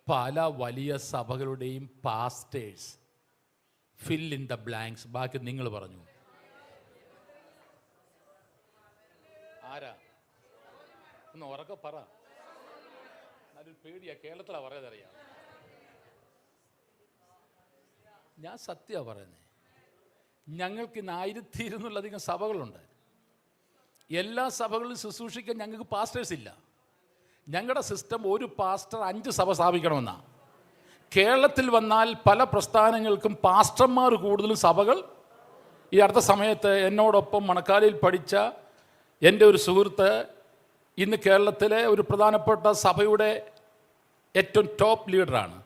പല വലിയ സഭകളുടെയും pastors fill in the blanks. ബാക്കി നിങ്ങൾ പറഞ്ഞു. ആരാ ഒന്ന് ഉറക്കെ പറ. നല്ലൊരു പേടിയാ, കേരളത്തിലാണ് പറയാതറിയാം. ഞാൻ സത്യമാണ് പറയുന്നത്. ഞങ്ങൾക്ക് ഇന്ന് 1200 സഭകളുണ്ട്. എല്ലാ സഭകളിലും ശുശ്രൂഷിക്കാൻ ഞങ്ങൾക്ക് പാസ്റ്റേഴ്സ് ഇല്ല. ഞങ്ങളുടെ സിസ്റ്റം ഒരു പാസ്റ്റർ 5 സഭ സ്ഥാപിക്കണമെന്നാണ്. കേരളത്തിൽ വന്നാൽ പല പ്രസ്ഥാനങ്ങൾക്കും പാസ്റ്റർമാർ കൂടുതലും സഭകൾ. ഈ അടുത്ത സമയത്ത് എന്നോടൊപ്പം മണക്കാലിയിൽ പഠിച്ച എൻ്റെ ഒരു സുഹൃത്ത് ഇന്ന് കേരളത്തിലെ ഒരു പ്രധാനപ്പെട്ട സഭയുടെ ഏറ്റവും ടോപ്പ് ലീഡറാണ്.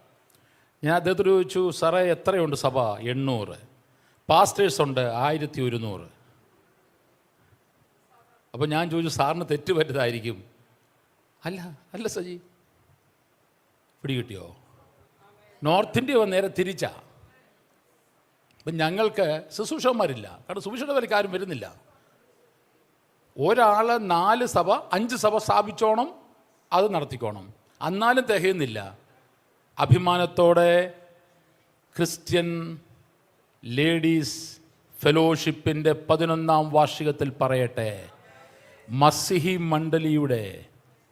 ഞാൻ അദ്ദേഹത്തോട് ചോദിച്ചു, സാറേ എത്രയുണ്ട് സഭ? 800. പാസ്റ്റേഴ്സ് ഉണ്ട് 1100. അപ്പോൾ ഞാൻ ചോദിച്ചു, സാറിന് തെറ്റ് പറ്റതായിരിക്കും. അല്ല സജി, പിടി കിട്ടിയോ? നോർത്ത് ഇന്ത്യ നേരെ തിരിച്ചാ. അപ്പം ഞങ്ങൾക്ക് ശുശ്രൂഷന്മാരില്ല. കാരണം സുവിശേഷയുടെ വരയ്ക്ക് ആരും വരുന്നില്ല. ഒരാൾ 4 സഭ 5 സഭ സ്ഥാപിച്ചോണം, അത് നടത്തിക്കോണം. എന്നാലും തികയുന്നില്ല. അഭിമാനത്തോടെ ക്രിസ്ത്യൻ ലേഡീസ് ഫെലോഷിപ്പിൻ്റെ 11ാം വാർഷികത്തിൽ പറയട്ടെ, മസിഹി മണ്ഡലിയുടെ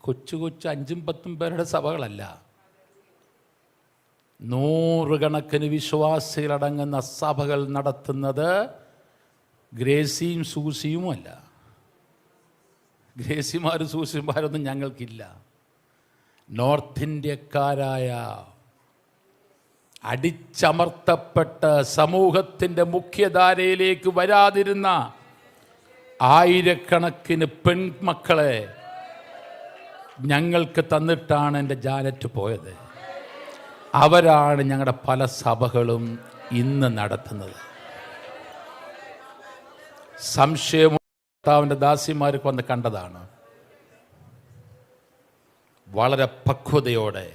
കൊച്ചു 5ഉം 10ഉം പേരുടെ സഭകളല്ല, 100 കണക്കിന് വിശ്വാസികളടങ്ങുന്ന സഭകൾ നടത്തുന്നത് ഗ്രേസിയും സൂസിയുമല്ല. ഗ്രേസിമാരും സൂസിമാരൊന്നും ഞങ്ങൾക്കില്ല. നോർത്ത് ഇന്ത്യക്കാരായ അടിച്ചമർത്തപ്പെട്ട സമൂഹത്തിൻ്റെ മുഖ്യധാരയിലേക്ക് വരാതിരുന്ന ആയിരക്കണക്കിന് പെൺമക്കളെ ഞങ്ങൾക്ക് തന്നിട്ടാണ് എൻ്റെ ജാനറ്റ് പോയത്. അവരാണ് ഞങ്ങളുടെ പല സഭകളും ഇന്ന് നടത്തുന്നത്. സംശയം കർത്താവിൻ്റെ ദാസിമാർക്ക് വന്ന് കണ്ടതാണ്. വളരെ പക്വതയോടെ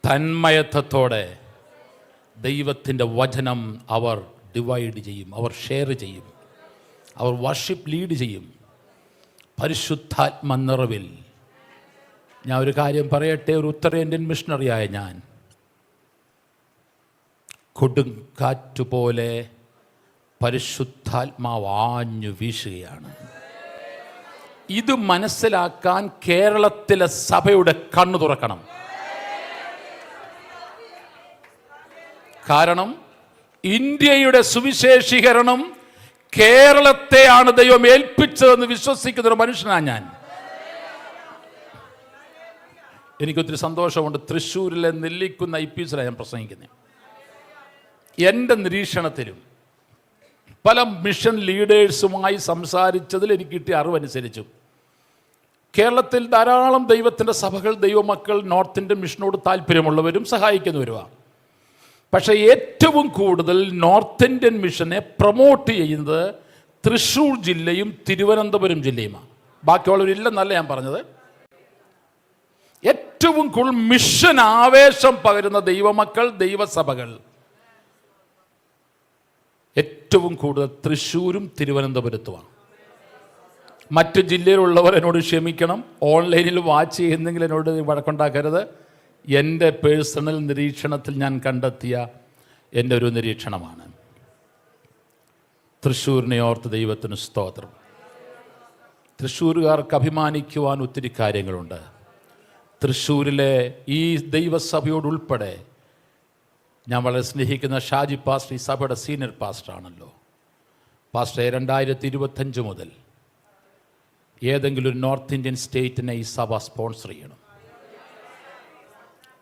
തന്മയത്വത്തോടെ ദൈവത്തിൻ്റെ വചനം അവർ ഡിവൈഡ് ചെയ്യും, അവർ ഷെയർ ചെയ്യും, അവർ വർഷിപ്പ് ലീഡ് ചെയ്യും. പരിശുദ്ധാത്മ നിറവിൽ ഞാൻ ഒരു കാര്യം പറയട്ടെ. ഒരു ഉത്തരേന്ത്യൻ മിഷണറിയായ ഞാൻ കൊടുങ്കാറ്റുപോലെ പരിശുദ്ധാത്മാവ് ആഞ്ഞു വീശുകയാണ്. ഇത് മനസ്സിലാക്കാൻ കേരളത്തിലെ സഭയുടെ കണ്ണു തുറക്കണം. കാരണം ഇന്ത്യയുടെ സുവിശേഷീകരണം കേരളത്തെയാണ് ദൈവം ഏൽപ്പിച്ചതെന്ന് വിശ്വസിക്കുന്ന ഒരു മനുഷ്യനാണ് ഞാൻ. എനിക്കൊത്തിരി സന്തോഷമുണ്ട്. തൃശ്ശൂരിലെ നെല്ലിക്കുന്ന IPSലാണ് ഞാൻ പ്രസംഗിക്കുന്നത്. എൻ്റെ നിരീക്ഷണത്തിലും പല മിഷൻ ലീഡേഴ്സുമായി സംസാരിച്ചതിൽ എനിക്ക് കിട്ടിയ അറിവനുസരിച്ചു കേരളത്തിൽ ധാരാളം ദൈവത്തിൻ്റെ സഭകൾ, ദൈവമക്കൾ നോർത്ത് ഇന്ത്യൻ മിഷനോട് താല്പര്യമുള്ളവരും സഹായിക്കുന്നവരുമാണ്. പക്ഷേ ഏറ്റവും കൂടുതൽ നോർത്ത് ഇന്ത്യൻ മിഷനെ പ്രൊമോട്ട് ചെയ്യുന്നത് തൃശ്ശൂർ ജില്ലയും തിരുവനന്തപുരം ജില്ലയുമാണ്. ബാക്കിയുള്ളവരില്ലെന്നല്ല ഞാൻ പറഞ്ഞത്. ഏറ്റവും കൂടുതൽ മിഷൻ ആവേശം പകരുന്ന ദൈവമക്കൾ, ദൈവസഭകൾ ഏറ്റവും കൂടുതൽ തൃശ്ശൂരും തിരുവനന്തപുരത്തുമാണ്. മറ്റ് ജില്ലയിലുള്ളവർ എന്നോട് ക്ഷമിക്കണം, ഓൺലൈനിൽ വാച്ച് ചെയ്യുന്നെങ്കിൽ എന്നോട് വഴക്കുണ്ടാക്കരുത്. എൻ്റെ പേഴ്സണൽ നിരീക്ഷണത്തിൽ ഞാൻ കണ്ടെത്തിയ എൻ്റെ ഒരു നിരീക്ഷണമാണ്. തൃശ്ശൂരിനെ ഓർത്ത് ദൈവത്തിന് സ്തോത്രം. തൃശ്ശൂരുകാർക്ക് അഭിമാനിക്കുവാൻ ഒത്തിരി കാര്യങ്ങളുണ്ട്. തൃശ്ശൂരിലെ ഈ ദൈവസഭയോടുൾപ്പെടെ ഞാൻ വളരെ സ്നേഹിക്കുന്ന ഷാജി പാസ്റ്റർ ഈ സഭയുടെ സീനിയർ പാസ്റ്ററാണല്ലോ. പാസ്റ്ററെ 2025 മുതൽ ഏതെങ്കിലും ഒരു നോർത്ത് ഇന്ത്യൻ സ്റ്റേറ്റിനെ ഈ സഭ സ്പോൺസർ ചെയ്യണം.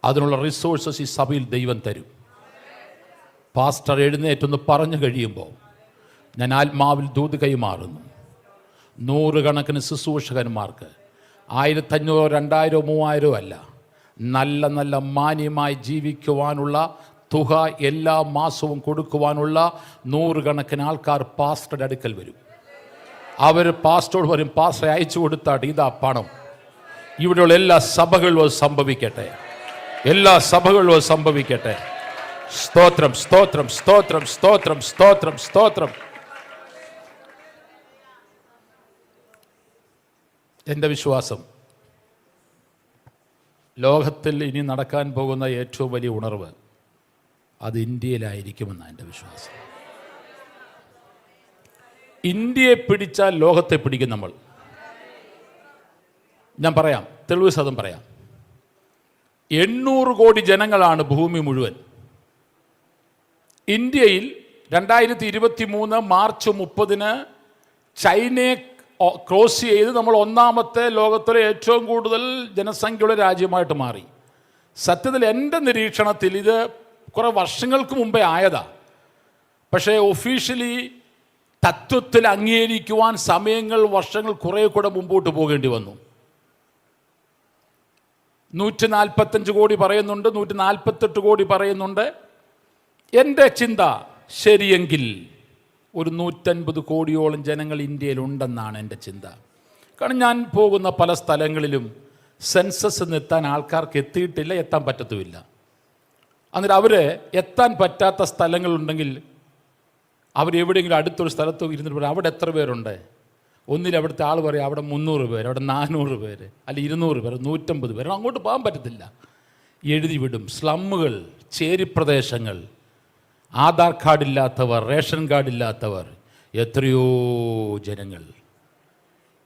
അതിനുള്ള റിസോഴ്സസ് ഈ സഭയിൽ ദൈവം തരും. പാസ്റ്റർ എഴുന്നേറ്റൊന്ന് പറഞ്ഞു കഴിയുമ്പോൾ ഞാൻ ആത്മാവിൽ ദൂത് കൈമാറുന്നു. 100 കണക്കിന് ശുശ്രൂഷകന്മാർക്ക് 1500, 2000, 3000 അല്ല, നല്ല നല്ല മാന്യമായി ജീവിക്കുവാനുള്ള തുക എല്ലാ മാസവും കൊടുക്കുവാനുള്ള 100 കണക്കിന് ആൾക്കാർ പാസ്റ്ററുടെ അടുക്കൽ വരും. അവർ പാസ്റ്ററോട് വരും, പാസ്റ്ററെ അയച്ചു കൊടുത്താട്ട് ഇതാ പണം. ഇവിടെയുള്ള എല്ലാ സഭകളും അത് സംഭവിക്കട്ടെ. എല്ലാ സഭകളിലും സംഭവിക്കട്ടെ. സ്തോത്രം, സ്തോത്രം, സ്തോത്രം, സ്തോത്രം, സ്തോത്രം, സ്തോത്രം. എൻ്റെ വിശ്വാസം, ലോകത്തിൽ ഇനി നടക്കാൻ പോകുന്ന ഏറ്റവും വലിയ ഉണർവ് അത് ഇന്ത്യയിലായിരിക്കുമെന്നാണ് എൻ്റെ വിശ്വാസം. ഇന്ത്യയെ പിടിച്ചാൽ ലോകത്തെ പിടിക്കും നമ്മൾ. ഞാൻ പറയാം, തെളിവ് സതം പറയാം. 800 കോടി ജനങ്ങളാണ് ഭൂമി മുഴുവൻ. ഇന്ത്യയിൽ 2023 മാർച്ച് 30 ചൈനയെ ക്രോസ് ചെയ്ത് നമ്മൾ ഒന്നാമത്തെ ലോകത്തിലെ ഏറ്റവും കൂടുതൽ ജനസംഖ്യയുള്ള രാജ്യമായിട്ട് മാറി. സത്യത്തിൽ എൻ്റെ നിരീക്ഷണത്തിൽ ഇത് കുറേ വർഷങ്ങൾക്ക് മുമ്പേ ആയതാ. പക്ഷേ ഒഫീഷ്യലി തത്വത്തിൽ അംഗീകരിക്കുവാൻ സമയങ്ങൾ, വർഷങ്ങൾ കുറേ കൂടെ മുമ്പോട്ട് പോകേണ്ടി വന്നു. 145 കോടി പറയുന്നുണ്ട്, 148 കോടി പറയുന്നുണ്ട്. എൻ്റെ ചിന്ത ശരിയെങ്കിൽ ഒരു 150 കോടിയോളം ജനങ്ങൾ ഇന്ത്യയിലുണ്ടെന്നാണ് എൻ്റെ ചിന്ത. കാരണം ഞാൻ പോകുന്ന പല സ്ഥലങ്ങളിലും സെൻസസ് എത്താൻ ആൾക്കാർക്ക് എത്തിയിട്ടില്ല, എത്താൻ പറ്റത്തുമില്ല. അന്നേരം അവർ എത്താൻ പറ്റാത്ത സ്ഥലങ്ങളുണ്ടെങ്കിൽ അവരെവിടെയെങ്കിലും അടുത്തൊരു സ്ഥലത്ത് ഇരുന്നിട്ട് പറയും അവിടെ എത്ര പേരുണ്ട്. ഒന്നിൽ അവിടുത്തെ ആൾ പറയും അവിടെ 300 പേര്, അവിടെ 400 പേര്, അല്ല 200 പേര്, 150 പേര്. അങ്ങോട്ട് പോകാൻ പറ്റത്തില്ല, എഴുതി വിടും. സ്ലമ്മുകൾ, ചേരിപ്രദേശങ്ങൾ, ആധാർ കാർഡില്ലാത്തവർ, റേഷൻ കാർഡില്ലാത്തവർ, എത്രയോ ജനങ്ങൾ.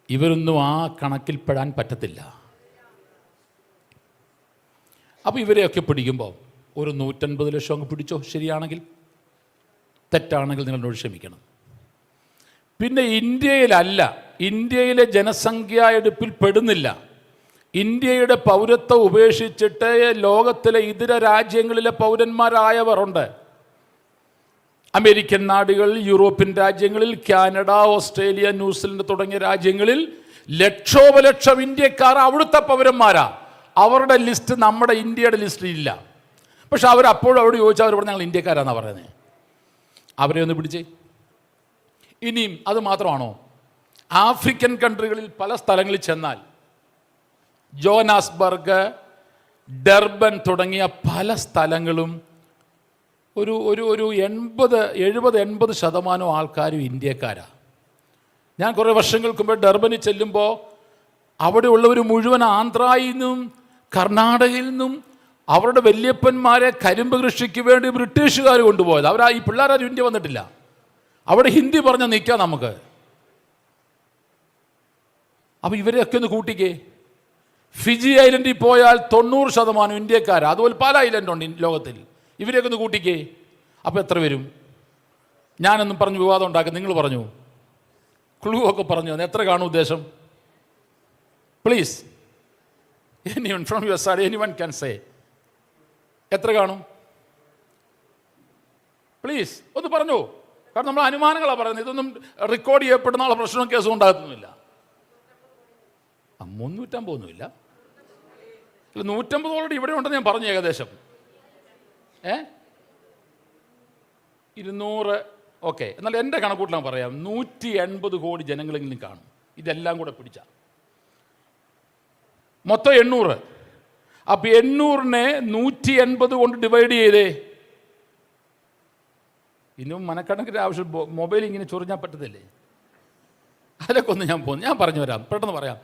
ഇവരൊന്നും ആ കണക്കിൽപ്പെടാൻ പറ്റത്തില്ല. അപ്പോൾ ഇവരെയൊക്കെ പിടിക്കുമ്പോൾ ഒരു 150 ലക്ഷം അങ്ങ് പിടിച്ചോ, ശരിയാണെങ്കിൽ. തെറ്റാണെങ്കിൽ നിങ്ങളോട് ക്ഷമിക്കണം. പിന്നെ ഇന്ത്യയിലല്ല, ഇന്ത്യയിലെ ജനസംഖ്യാ എടുപ്പിൽ പെടുന്നില്ല. ഇന്ത്യയുടെ പൗരത്വം ഉപേക്ഷിച്ചിട്ട് ലോകത്തിലെ ഇതര രാജ്യങ്ങളിലെ പൗരന്മാരായവർ ഉണ്ട്. അമേരിക്കൻ നാടുകളിൽ, യൂറോപ്യൻ രാജ്യങ്ങളിൽ, കാനഡ, ഓസ്ട്രേലിയ, ന്യൂസിലൻഡ് തുടങ്ങിയ രാജ്യങ്ങളിൽ ലക്ഷോപലക്ഷം ഇന്ത്യക്കാർ അവിടുത്തെ പൗരന്മാരാ. അവരുടെ ലിസ്റ്റ് നമ്മുടെ ഇന്ത്യയുടെ ലിസ്റ്റിൽ ഇല്ല. പക്ഷെ അവരപ്പോഴും അവിടെ ചോദിച്ചാൽ അവർ പറഞ്ഞാൽ ഞങ്ങൾ ഇന്ത്യക്കാരാണെന്നാണ് പറയുന്നത്. അവരെ ഒന്ന് പിടിച്ചേ. ഇനിയും അത് മാത്രമാണോ? ആഫ്രിക്കൻ കൺട്രികളിൽ പല സ്ഥലങ്ങളിൽ ചെന്നാൽ, ജോനാസ്ബർഗ്, ഡർബൻ തുടങ്ങിയ പല സ്ഥലങ്ങളും ഒരു 70-80% ആൾക്കാരും ഇന്ത്യക്കാരാണ്. ഞാൻ കുറേ വർഷങ്ങൾക്ക് മുമ്പ് ഡർബനിൽ ചെല്ലുമ്പോൾ അവിടെയുള്ളവർ മുഴുവൻ ആന്ധ്രയിൽ നിന്നും കർണാടകയിൽ നിന്നും അവരുടെ വല്യപ്പന്മാരെ കരിമ്പ് കൃഷിക്ക് വേണ്ടി ബ്രിട്ടീഷുകാർ കൊണ്ടുപോയത്. ഈ പിള്ളേരാരും ഇന്ത്യ വന്നിട്ടില്ല. അവിടെ ഹിന്ദി പറഞ്ഞാൽ നിൽക്കാം നമുക്ക്. അപ്പോൾ ഇവരെയൊക്കെ ഒന്ന് കൂട്ടിക്കേ. ഫിജി ഐലൻഡിൽ പോയാൽ 90% ഇന്ത്യക്കാരാണ്. അതുപോലെ പല ഐലൻഡുണ്ട് ലോകത്തിൽ. ഇവരെയൊക്കെ ഒന്ന് കൂട്ടിക്കേ. അപ്പോൾ എത്ര വരും? ഞാനൊന്നും പറഞ്ഞു വിവാദം ഉണ്ടാക്കി, നിങ്ങൾ പറഞ്ഞു, ക്ലൂ ഒക്കെ പറഞ്ഞു. എത്ര കാണും ഉദ്ദേശം? Please, anyone from your side, anyone can say. എത്ര കാണും? പ്ലീസ് ഒന്ന് പറഞ്ഞു. കാരണം നമ്മൾ അനുമാനങ്ങളാണ് പറയുന്നത്. ഇതൊന്നും റെക്കോർഡ് ചെയ്യപ്പെടുന്ന ആളെ പ്രശ്നവും കേസും ഉണ്ടാകുന്നില്ല. 350 ഒന്നുമില്ല. 150 ഓൾറെഡി ഇവിടെ ഉണ്ടെന്ന് ഞാൻ പറഞ്ഞു. ഏകദേശം 200. ഓക്കെ, എന്നാൽ എൻ്റെ കണക്കൂട്ടലാൻ പറയാം, 180 കോടി ജനങ്ങളെങ്കിലും കാണും. ഇതെല്ലാം കൂടെ പിടിച്ച മൊത്തം 800. അപ്പോൾ 800നെ 180 കൊണ്ട് ഡിവൈഡ് ചെയ്തേ. ഇന്നും മനക്കണക്കിൻ്റെ ആവശ്യം. മൊബൈൽ ഇങ്ങനെ ചൊറിഞ്ഞാൽ പറ്റത്തില്ലേ? അതിലൊക്കെ ഒന്ന് ഞാൻ പറഞ്ഞു വരാം, പെട്ടെന്ന് പറയാം.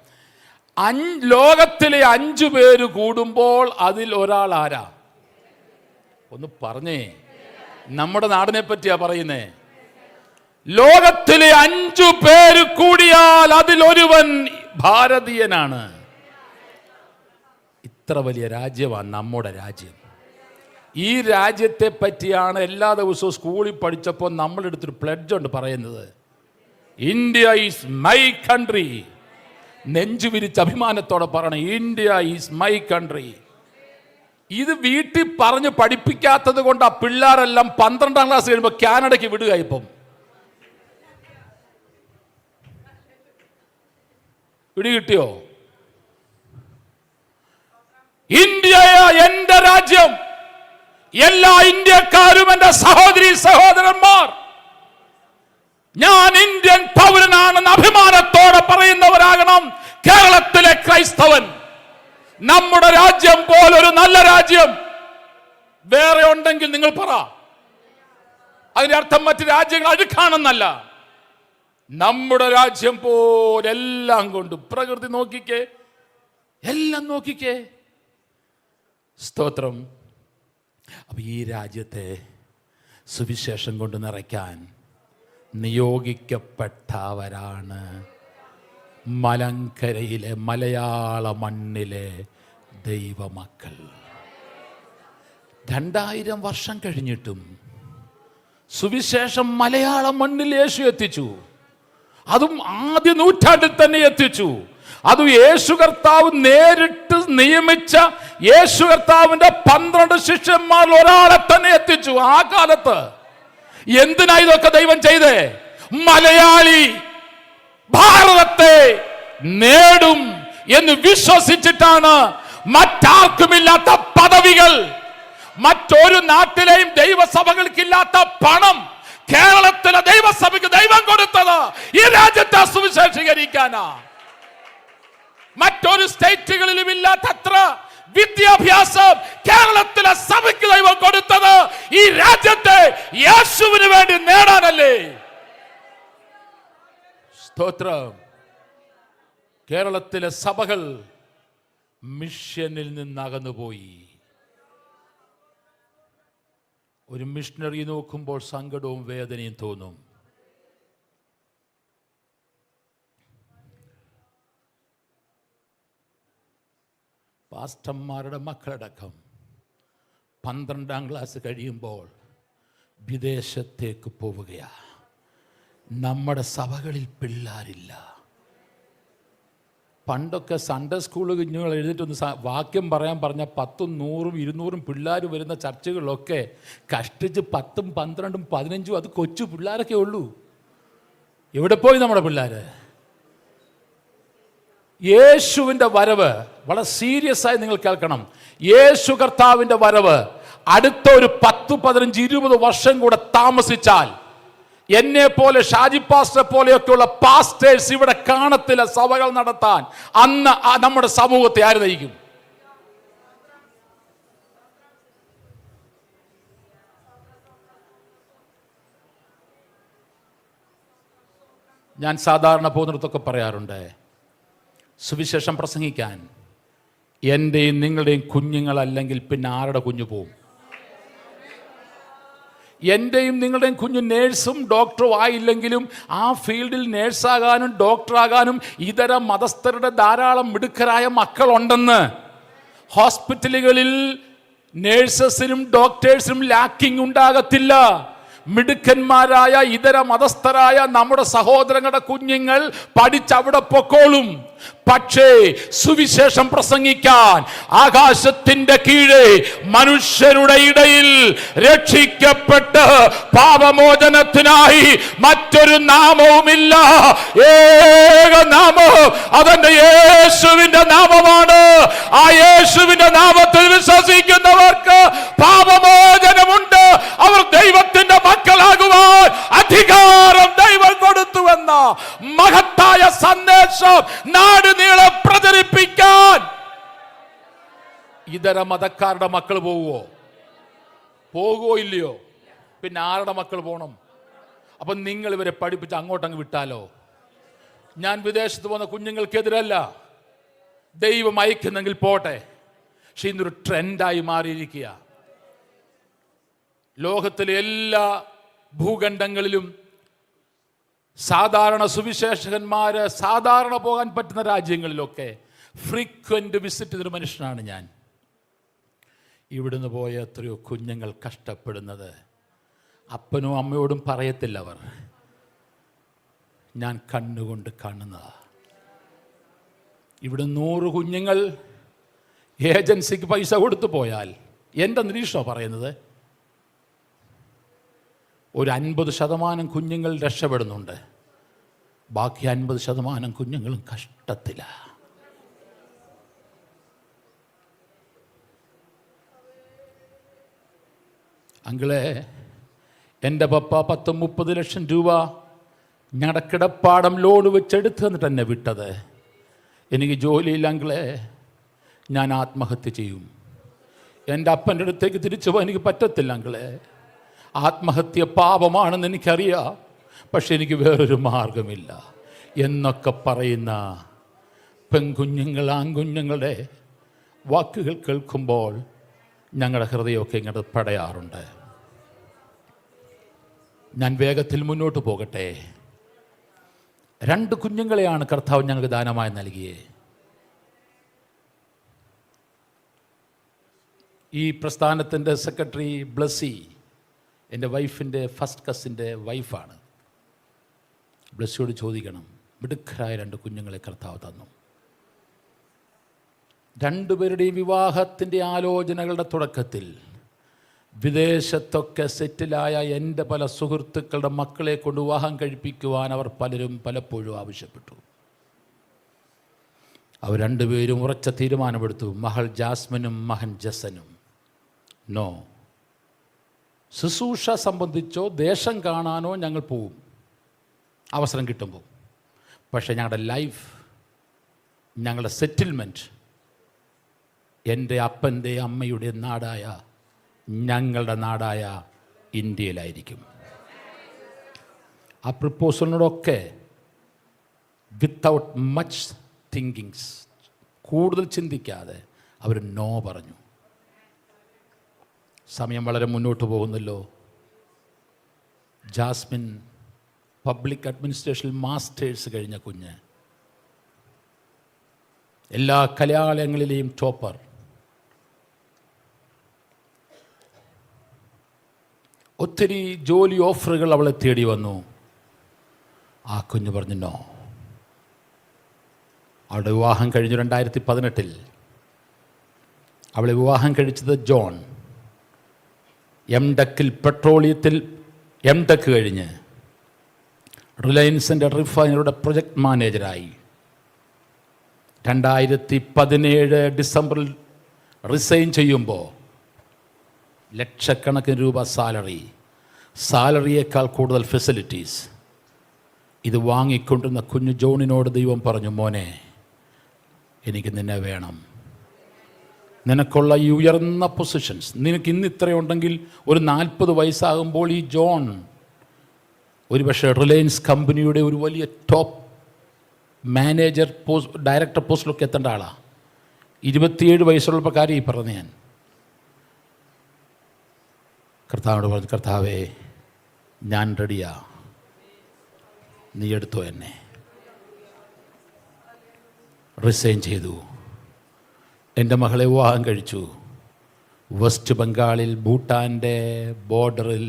ലോകത്തിലെ 5 പേര് കൂടുമ്പോൾ അതിൽ ഒരാൾ ആരാ? ഒന്ന് പറഞ്ഞേ. നമ്മുടെ നാടിനെ പറ്റിയാ പറയുന്നേ. ലോകത്തിലെ 5 പേര് കൂടിയാൽ അതിലൊരുവൻ ഭാരതീയനാണ്. ഇത്ര വലിയ രാജ്യമാണ് നമ്മുടെ രാജ്യം. ഈ രാജ്യത്തെ പറ്റിയാണ് എല്ലാ ദിവസവും സ്കൂളിൽ പഠിച്ചപ്പോൾ നമ്മളെടുത്തൊരു പ്ലെഡ്ജ് ഉണ്ട് പറയുന്നത്, ഇന്ത്യ ഈസ് മൈ കൺട്രി. നെഞ്ചു വിരിച്ച് അഭിമാനത്തോടെ പറയണം, ഇന്ത്യ ഈസ് മൈ കൺട്രി. ഇത് വീട്ടിൽ പറഞ്ഞ് പഠിപ്പിക്കാത്തത് കൊണ്ട് ആ പിള്ളേരെല്ലാം 12ാം ക്ലാസ് കഴിയുമ്പോൾ കാനഡയ്ക്ക് വിടുക. ഇപ്പം പിടി കിട്ടിയോ? ഇന്ത്യ എന്റെ രാജ്യം, എല്ലാ ഇന്ത്യക്കാരും എന്റെ സഹോദരി സഹോദരന്മാർ. ഞാൻ ഇന്ത്യൻ പൗരനാണെന്ന് അഭിമാനത്തോടെ പറയുന്നവരാകണം കേരളത്തിലെ ക്രൈസ്തവൻ. നമ്മുടെ രാജ്യം പോലൊരു നല്ല രാജ്യം വേറെ ഉണ്ടെങ്കിൽ നിങ്ങൾ പറ. അതിന്റെ അർത്ഥം മറ്റു രാജ്യങ്ങൾ അഴുക്കാണെന്നല്ല. നമ്മുടെ രാജ്യം പോലെ എല്ലാം കൊണ്ട് പ്രകൃതി നോക്കിക്കേ, എല്ലാം നോക്കിക്കേ. സ്തോത്രം. അപ്പൊ ഈ രാജ്യത്തെ സുവിശേഷം കൊണ്ട് നിറയ്ക്കാൻ നിയോഗിക്കപ്പെട്ടവരാണ് മലങ്കരയിലെ മലയാള മണ്ണിലെ ദൈവമക്കൾ. 2000 വർഷം കഴിഞ്ഞിട്ടും സുവിശേഷം മലയാള മണ്ണിൽ യേശു എത്തിച്ചു. അതും ആദ്യ നൂറ്റാണ്ടിൽ തന്നെ എത്തിച്ചു. അതും യേശു കർത്താവ് നേരിട്ട് നിയമിച്ച യേശു കർത്താവിന്റെ 12 ശിഷ്യന്മാരിൽ ഒരാളെ തന്നെ എത്തിച്ചു ആ കാലത്ത്. എന്തിനാ ഇതൊക്കെ ദൈവം ചെയ്തേ? മലയാളി ഭാരതത്തെ നേടും എന്ന് വിശ്വസിച്ചിട്ടാണ്. മറ്റാർക്കുമില്ലാത്ത പദവികൾ, മറ്റൊരു നാട്ടിലെയും ദൈവസഭകൾക്കില്ലാത്ത പണം കേരളത്തിലെ ദൈവസഭയ്ക്ക് ദൈവം കൊടുത്തത് ഈ രാജ്യത്തെ സുവിശേഷീകരിക്കാനാ. മറ്റൊരു സ്റ്റേറ്റുകളിലും ഇല്ലാത്തത്ര വിദ്യാഭ്യാസം കേരളത്തിലെ സഭയ്ക്ക് ദൈവം കൊടുത്തത് ഈ രാജ്യത്തെ യേശുവിന് വേണ്ടി നേടാനല്ലേ. സ്തോത്രം. കേരളത്തിലെ സഭകൾ മിഷനിൽ നിന്നകന്നുപോയി. ഒരു മിഷണറി നോക്കുമ്പോൾ സങ്കടവും വേദനയും തോന്നും. പാസ്റ്റർമാരുടെ മക്കളടക്കം 12ാം ക്ലാസ് കഴിയുമ്പോൾ വിദേശത്തേക്ക് പോവുകയാണ്. നമ്മുടെ സഭകളിൽ പിള്ളേരില്ല. പണ്ടൊക്കെ സൺഡേ സ്കൂൾ കുഞ്ഞുങ്ങൾ എഴുതിയിട്ടൊന്ന് വാക്യം പറയാൻ പറഞ്ഞാൽ 10ഉം 100ഉം 200ഉം പിള്ളേർ വരുന്ന ചർച്ചകളിലൊക്കെ കഷ്ടിച്ച് 10ഉം 12ഉം 15ഉം അത് കൊച്ചു പിള്ളേരൊക്കെ ഉള്ളൂ. എവിടെ പോയി നമ്മുടെ പിള്ളേർ? യേശുവിൻ്റെ വരവ് വളരെ സീരിയസ് ആയി നിങ്ങൾ കേൾക്കണം. യേശു കർത്താവിൻ്റെ വരവ് അടുത്ത ഒരു 10, 15, 20 വർഷം കൂടെ താമസിച്ചാൽ എന്നെ പോലെ ഷാജി പാസ്റ്റർ പോലെയൊക്കെയുള്ള പാസ്റ്റേഴ്സ് ഇവിടെ കാണത്തില്ല സഭകൾ നടത്താൻ. അന്ന് നമ്മുടെ സമൂഹത്തെ ആര് നയിക്കും? ഞാൻ സാധാരണ പോകുന്നിടത്തൊക്കെ പറയാറുണ്ട്, സുവിശേഷം പ്രസംഗിക്കാൻ എൻ്റെയും നിങ്ങളുടെയും കുഞ്ഞുങ്ങളല്ലെങ്കിൽ പിന്നെ ആരുടെ കുഞ്ഞു പോവും? എൻ്റെയും നിങ്ങളുടെയും കുഞ്ഞു നേഴ്സും ഡോക്ടറും ആയില്ലെങ്കിലും ആ ഫീൽഡിൽ നേഴ്സാകാനും ഡോക്ടറാകാനും ഇതര മതസ്ഥരുടെ ധാരാളം മിടുക്കരായ മക്കളുണ്ടെന്ന്. ഹോസ്പിറ്റലുകളിൽ നേഴ്സസിനും ഡോക്ടേഴ്സിനും ലാക്കിംഗ് ഉണ്ടാകത്തില്ല. മിടുക്കന്മാരായ ഇതര മതസ്ഥരായ നമ്മുടെ സഹോദരങ്ങളുടെ കുഞ്ഞുങ്ങൾ പഠിച്ചവിടെ പൊക്കോളും. പക്ഷേ സുവിശേഷം പ്രസംഗിക്കാൻ ആകാശത്തിന്റെ കീഴെ മനുഷ്യരുടെ ഇടയിൽ രക്ഷിക്കപ്പെട്ട് പാപമോചനത്തിനായി മറ്റൊരു നാമവുമില്ല. ഏക നാമം അതെന്റെ യേശുവിന്റെ നാമമാണ്. ആ യേശുവിന്റെ നാമത്തിൽ വിശ്വസിക്കുന്നവർക്ക് പാപമോചനമുണ്ട്. അവർ ദൈവത്തിന്റെ മക്കളാകുവാൻ അധികാരം ദൈവം കൊടുത്തുവെന്ന മഹത്തായ സന്ദേശം നാട് നീളെ പ്രചരിപ്പിക്കാൻ ഇതര മതക്കാരുടെ മക്കൾ പോകുവോ ഇല്ലയോ? പിന്നെ ആരുടെ മക്കൾ പോകണം? അപ്പൊ നിങ്ങൾ ഇവരെ പഠിപ്പിച്ച് അങ്ങോട്ടങ്ങ് വിട്ടാലോ? ഞാൻ വിദേശത്ത് പോകുന്ന കുഞ്ഞുങ്ങൾക്കെതിരല്ല, ദൈവം അയക്കുന്നെങ്കിൽ പോട്ടെ. പക്ഷെ ഇന്നൊരു ട്രെൻഡായി മാറിയിരിക്കുക. ലോകത്തിലെ എല്ലാ ഭൂഖണ്ഡങ്ങളിലും സാധാരണ സുവിശേഷകന്മാര് സാധാരണ പോകാൻ പറ്റുന്ന രാജ്യങ്ങളിലൊക്കെ ഫ്രീക്വന്റ് വിസിറ്റ് ചെയ്തൊരു മനുഷ്യനാണ് ഞാൻ. ഇവിടുന്ന് പോയ എത്രയോ കുഞ്ഞുങ്ങൾ കഷ്ടപ്പെടുന്നത് അപ്പനും അമ്മയോടും പറയത്തില്ല. അവർ ഞാൻ കണ്ണുകൊണ്ട് കാണുന്നതാ. ഇവിടെ 100 കുഞ്ഞുങ്ങൾ ഏജൻസിക്ക് പൈസ കൊടുത്തു പോയാൽ എൻ്റെ നിരീക്ഷണം പറയുന്നത് ഒരു 50% കുഞ്ഞുങ്ങൾ രക്ഷപ്പെടുന്നുണ്ട്. ബാക്കി 50% കുഞ്ഞുങ്ങളും കഷ്ടത്തിലാണ്. അങ്കിളെ, എൻ്റെ പപ്പ 10-30 ലക്ഷം രൂപ ഞങ്ങളുടെ കിടപ്പാടം ലോൺ വെച്ചെടുത്ത് തന്നിട്ട് എന്നെ വിട്ടത്. എനിക്ക് ജോലിയില്ല അങ്കിളെ, ഞാൻ ആത്മഹത്യ ചെയ്യും. എൻ്റെ അപ്പൻ്റെ അടുത്തേക്ക് തിരിച്ചു പോകാൻ എനിക്ക് പറ്റത്തില്ല അങ്കിളെ. ആത്മഹത്യ പാപമാണെന്ന് എനിക്കറിയാം, പക്ഷെ എനിക്ക് വേറൊരു മാർഗമില്ല എന്നൊക്കെ പറയുന്ന പെൺകുഞ്ഞുങ്ങൾ, ആൺകുഞ്ഞുങ്ങളുടെ വാക്കുകൾ കേൾക്കുമ്പോൾ ഞങ്ങളുടെ ഹൃദയമൊക്കെ ഇങ്ങോട്ട് പടയാറുണ്ട്. ഞാൻ വേഗത്തിൽ മുന്നോട്ട് പോകട്ടെ. 2 കുഞ്ഞുങ്ങളെയാണ് കർത്താവ് ഞങ്ങൾക്ക് ദാനമായി നൽകിയേ. ഈ പ്രസ്ഥാനത്തിൻ്റെ സെക്രട്ടറി ബ്ലസ്സി എൻ്റെ വൈഫിൻ്റെ ഫസ്റ്റ് കസിൻ്റെ വൈഫാണ്. ബ്ലസ്സിയോട് ചോദിക്കണം, മിടുക്കരായ 2 കുഞ്ഞുങ്ങളെ കർത്താവ് തന്നു. 2 പേരുടെയും വിവാഹത്തിൻ്റെ ആലോചനകളുടെ തുടക്കത്തിൽ വിദേശത്തൊക്കെ സെറ്റിലായ എൻ്റെ പല സുഹൃത്തുക്കളുടെ മക്കളെ കൊണ്ട് വിവാഹം കഴിപ്പിക്കുവാൻ അവർ പലപ്പോഴും ആവശ്യപ്പെട്ടു. അവർ 2 പേരും ഉറച്ച തീരുമാനമെടുത്തു. മകൾ ജാസ്മിനും മകൻ ജസനും. നോ, ശുശ്രൂഷ സംബന്ധിച്ചോ ദേശം കാണാനോ ഞങ്ങൾ പോവും അവസരം കിട്ടുമ്പോൾ. പക്ഷേ ഞങ്ങളുടെ ലൈഫ്, ഞങ്ങളുടെ സെറ്റിൽമെൻറ്റ് എൻ്റെ അപ്പൻ്റെ അമ്മയുടെ നാടായ, ഞങ്ങളുടെ നാടായ ഇന്ത്യയിലായിരിക്കും. ആ പ്രപ്പോസലിനോടൊക്കെ വിത്തൗട്ട് മച്ച് തിങ്കിങ്സ്, കൂടുതൽ ചിന്തിക്കാതെ അവർ നോ പറഞ്ഞു. സമയം വളരെ മുന്നോട്ട് പോകുന്നല്ലോ. ജാസ്മിൻ പബ്ലിക് അഡ്മിനിസ്ട്രേഷൻ മാസ്റ്റേഴ്സ് കഴിഞ്ഞ കുഞ്ഞ്, എല്ലാ കലാലയങ്ങളിലെയും ടോപ്പർ. ഒത്തിരി ജോലി ഓഫറുകൾ അവളെ തേടി വന്നു. ആ കുഞ്ഞ് പറഞ്ഞു നോ. അവളുടെ വിവാഹം കഴിഞ്ഞു 2018. അവളെ വിവാഹം കഴിച്ചത് ജോൺ. എംടെക്കിൽ, പെട്രോളിയത്തിൽ എംടെക് കഴിഞ്ഞ് റിലയൻസിൻ്റെ റിഫൈനറിയുടെ പ്രൊജക്ട് മാനേജരായി. 2017 ഡിസംബറിൽ റിസൈൻ ചെയ്യുമ്പോൾ ലക്ഷക്കണക്കിന് രൂപ സാലറിയേക്കാൾ കൂടുതൽ ഫെസിലിറ്റീസ്. ഇത് വാങ്ങിക്കൊണ്ടിരുന്ന കുഞ്ഞു ജോണിനോട് ദൈവം പറഞ്ഞു, മോനെ, എനിക്ക് നിന്നെ വേണം. നിനക്കുള്ള ഈ ഉയർന്ന പൊസിഷൻസ്, നിനക്ക് ഇന്ന് ഇത്രയുണ്ടെങ്കിൽ ഒരു 40 വയസ്സാകുമ്പോൾ ഈ ജോൺ ഒരുപക്ഷെ റിലയൻസ് കമ്പനിയുടെ ഒരു വലിയ ടോപ്പ് മാനേജർ പോസ്റ്റ്, ഡയറക്ടർ പോസ്റ്റിലൊക്കെ എത്തേണ്ട ആളാണ്. 27 വയസ്സുള്ളപ്പോൾ കാര്യം ഈ പറഞ്ഞു. ഞാൻ കർത്താവിനോട് പറഞ്ഞു, കർത്താവേ, ഞാൻ റെഡിയാ, നീ എടുത്തോ എന്നെ. റിസൈൻ ചെയ്തു. എൻ്റെ മകളെ വിവാഹം കഴിച്ചു. വെസ്റ്റ് ബംഗാളിൽ ഭൂട്ടാൻ്റെ ബോർഡറിൽ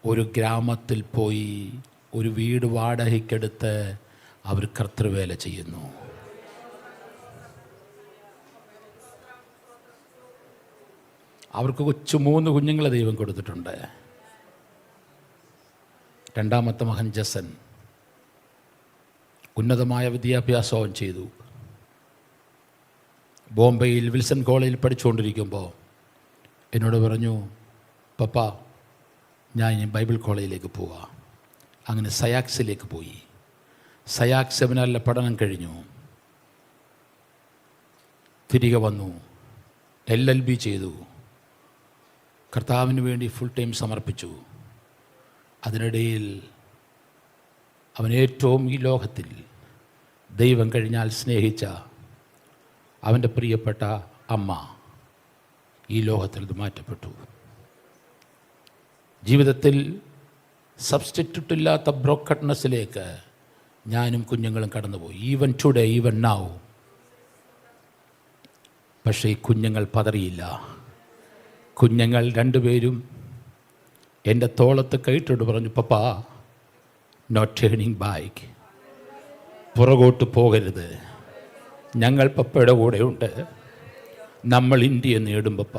ഒരു ഗ്രാമത്തിൽ പോയി ഒരു വീട് വാടകയ്ക്കെടുത്ത് അവർ കർത്തൃവേല ചെയ്യുന്നു. അവർക്ക് 3 കുഞ്ഞുങ്ങളെ ദൈവം കൊടുത്തിട്ടുണ്ട്. 2ാമത്തെ മകൻ ജസൻ ഉന്നതമായ വിദ്യാഭ്യാസവും ചെയ്തു. ബോംബെയിൽ വിൽസൺ കോളേജിൽ പഠിച്ചുകൊണ്ടിരിക്കുമ്പോൾ എന്നോട് പറഞ്ഞു, പപ്പ, ഞാൻ ഇനി ബൈബിൾ കോളേജിലേക്ക് പോവാം. അങ്ങനെ സയാക്സിലേക്ക് പോയി. സയാക്സ് സെമിനാറിലെ പഠനം കഴിഞ്ഞു. തിരികെ വന്നു, LLB ചെയ്തു. കർത്താവിന് വേണ്ടി ഫുൾ ടൈം സമർപ്പിച്ചു. അതിനിടയിൽ അവൻ ഏറ്റവും ഈ ലോകത്തിൽ ദൈവം കഴിഞ്ഞാൽ സ്നേഹിച്ച അവൻ്റെ പ്രിയപ്പെട്ട അമ്മ ഈ ലോകത്തിൽ ഇത് മാറ്റപ്പെട്ടു. ജീവിതത്തിൽ സബ്സ്റ്റിറ്റ്യൂട്ട് ഇല്ലാത്ത ബ്രോക്കട്ട്നെസ്സിലേക്ക് ഞാനും കുഞ്ഞുങ്ങളും കടന്നുപോയി. Even today, even now. പക്ഷേ ഈ കുഞ്ഞുങ്ങൾ പതറിയില്ല. കുഞ്ഞുങ്ങൾ 2 പേരും എൻ്റെ തോളത്ത് കൈയിട്ടോട് പറഞ്ഞു, പപ്പാ, നോട്ട് ടേണിങ് ബാക്ക്, പുറകോട്ട് പോകരുത്, ഞങ്ങൾ പപ്പയുടെ കൂടെയുണ്ട്. നമ്മൾ ഇന്ത്യയെ നേടും പപ്പ,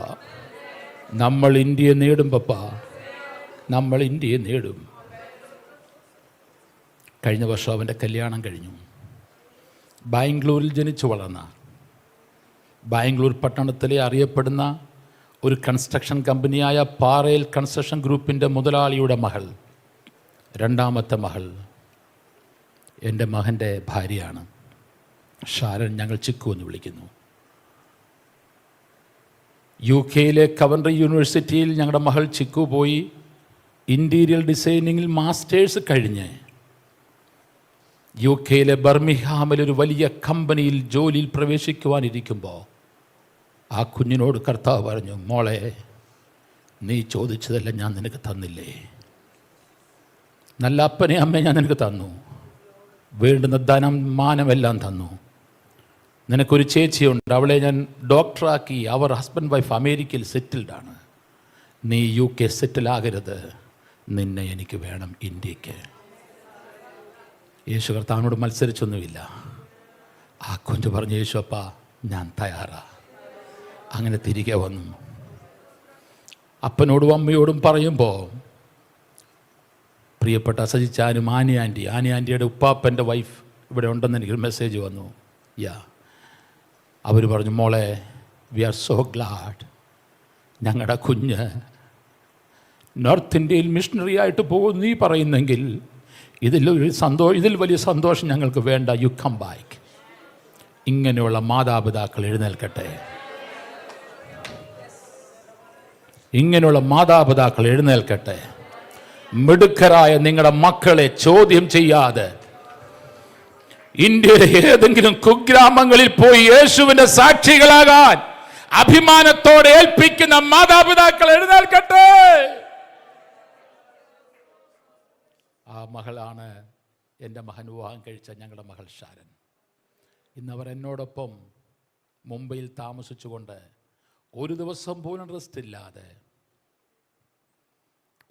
നമ്മൾ ഇന്ത്യയെ നേടും പപ്പ, നമ്മൾ ഇന്ത്യയെ നേടും. കഴിഞ്ഞ വർഷം അവൻ്റെ കല്യാണം കഴിഞ്ഞു. ബാംഗ്ലൂരിൽ ജനിച്ചു വളർന്ന, ബാംഗ്ലൂർ പട്ടണത്തിലെ അറിയപ്പെടുന്ന ഒരു കൺസ്ട്രക്ഷൻ കമ്പനിയായ പാറേൽ കൺസ്ട്രക്ഷൻ ഗ്രൂപ്പിൻ്റെ മുതലാളിയുടെ മകൾ, 2ാമത്തെ മകൾ എൻ്റെ മകൻ്റെ ഭാര്യയാണ്. ഷാരൻ, ഞങ്ങൾ ചിക്കു എന്ന് വിളിക്കുന്നു. UK കവൻട്രി യൂണിവേഴ്സിറ്റിയിൽ ഞങ്ങളുടെ മകൾ ചിക്കു പോയി ഇൻറ്റീരിയർ ഡിസൈനിങ്ങിൽ മാസ്റ്റേഴ്സ് കഴിഞ്ഞ് UK ബർമിംഗ്ഹാമിൽ ഒരു വലിയ കമ്പനിയിൽ ജോലിയിൽ പ്രവേശിക്കുവാനിരിക്കുമ്പോൾ ആ കുഞ്ഞിനോട് കർത്താവ് പറഞ്ഞു, മോളെ, നീ ചോദിച്ചതെല്ലാം ഞാൻ നിനക്ക് തന്നില്ലേ? നല്ല അപ്പനെ അമ്മയെ ഞാൻ നിനക്ക് തന്നു, വേണ്ടുന്ന ധനം മാനമെല്ലാം തന്നു. നിനക്കൊരു ചേച്ചിയുണ്ട്, അവളെ ഞാൻ ഡോക്ടറാക്കി. അവർ ഹസ്ബൻഡ് വൈഫ് അമേരിക്കയിൽ സെറ്റിൽഡാണ്. നീ UK സെറ്റിലാകരുത്, നിന്നെ എനിക്ക് വേണം ഇന്ത്യക്ക്. യേശു കർത്താവിനോട് മത്സരിച്ചൊന്നുമില്ല. ആ കുഞ്ഞ് പറഞ്ഞു, യേശു അപ്പാ, ഞാൻ തയ്യാറാ. അങ്ങനെ തിരികെ വന്നു. അപ്പനോടും അമ്മയോടും പറയുമ്പോൾ പ്രിയപ്പെട്ട സജിച്ചാനും ആനി ആൻറ്റിയുടെ ഉപ്പാപ്പൻ്റെ വൈഫ് ഇവിടെ ഉണ്ടെന്ന് എനിക്കൊരു മെസ്സേജ് വന്നു. അവർ പറഞ്ഞു, മോളെ, വി ആർ സോ ഗ്ലാഡ്, ഞങ്ങളുടെ കുഞ്ഞ് നോർത്ത് ഇന്ത്യയിൽ മിഷണറി ആയിട്ട് പോകും നീ പറയുന്നെങ്കിൽ ഇതിൽ വലിയ സന്തോഷം ഞങ്ങൾക്ക് വേണ്ട. You come back. ഇങ്ങനെയുള്ള മാതാപിതാക്കൾ എഴുന്നേൽക്കട്ടെ. ഇങ്ങനെയുള്ള മാതാപിതാക്കൾ എഴുന്നേൽക്കട്ടെ. മിടുക്കരായ നിങ്ങളുടെ മക്കളെ ചോദ്യം ചെയ്യാതെ ഇന്ത്യയിലെ ഏതെങ്കിലും കുഗ്രാമങ്ങളിൽ പോയി യേശുവിന്റെ സാക്ഷികളാകാൻ അഭിമാനത്തോടെ ഏൽപ്പിക്കുന്ന മാതാപിതാക്കൾ എഴുന്നേൽക്കട്ടെ. ആ മകളാണ് എൻ്റെ മകൻ വിവാഹം കഴിച്ച ഞങ്ങളുടെ മകൾ ഷാരൻ. ഇന്നവർ എന്നോടൊപ്പം മുംബൈയിൽ താമസിച്ചുകൊണ്ട് ഒരു ദിവസം പോലും റെസ്റ്റ് ഇല്ലാതെ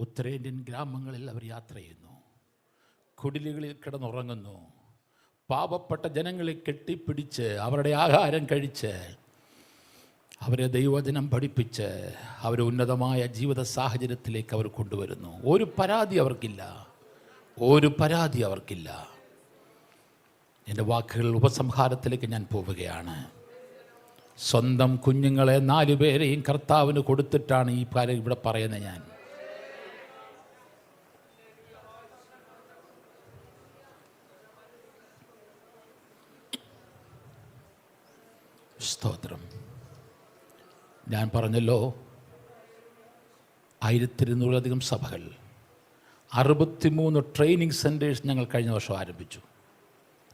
ഉത്തരേന്ത്യൻ ഗ്രാമങ്ങളിൽ അവർ യാത്ര ചെയ്യുന്നു. കുടിലുകളിൽ കിടന്നുറങ്ങുന്നു. പാവപ്പെട്ട ജനങ്ങളെ കെട്ടിപ്പിടിച്ച് അവരുടെ ആഹാരം കഴിച്ച് അവരെ ദൈവവചനം പഠിപ്പിച്ച് അവരെ ഉന്നതമായ ജീവിത സാഹചര്യത്തിലേക്ക് അവർ കൊണ്ടുവരുന്നു. ഒരു പരാതി അവർക്കില്ല. എൻ്റെ വാക്കുകൾ ഉപസംഹാരത്തിലേക്ക് ഞാൻ പോവുകയാണ്. സ്വന്തം കുഞ്ഞുങ്ങളെ 4 പേരെയും കർത്താവിന് കൊടുത്തിട്ടാണ് ഈ കാര്യം ഇവിടെ പറയുന്നത്. ഞാൻ സ്തോത്രം. ഞാൻ പറഞ്ഞല്ലോ, 1200-ലധികം സഭകൾ, 63 ട്രെയിനിങ് സെൻറ്റേഴ്സ് ഞങ്ങൾ കഴിഞ്ഞ വർഷം ആരംഭിച്ചു.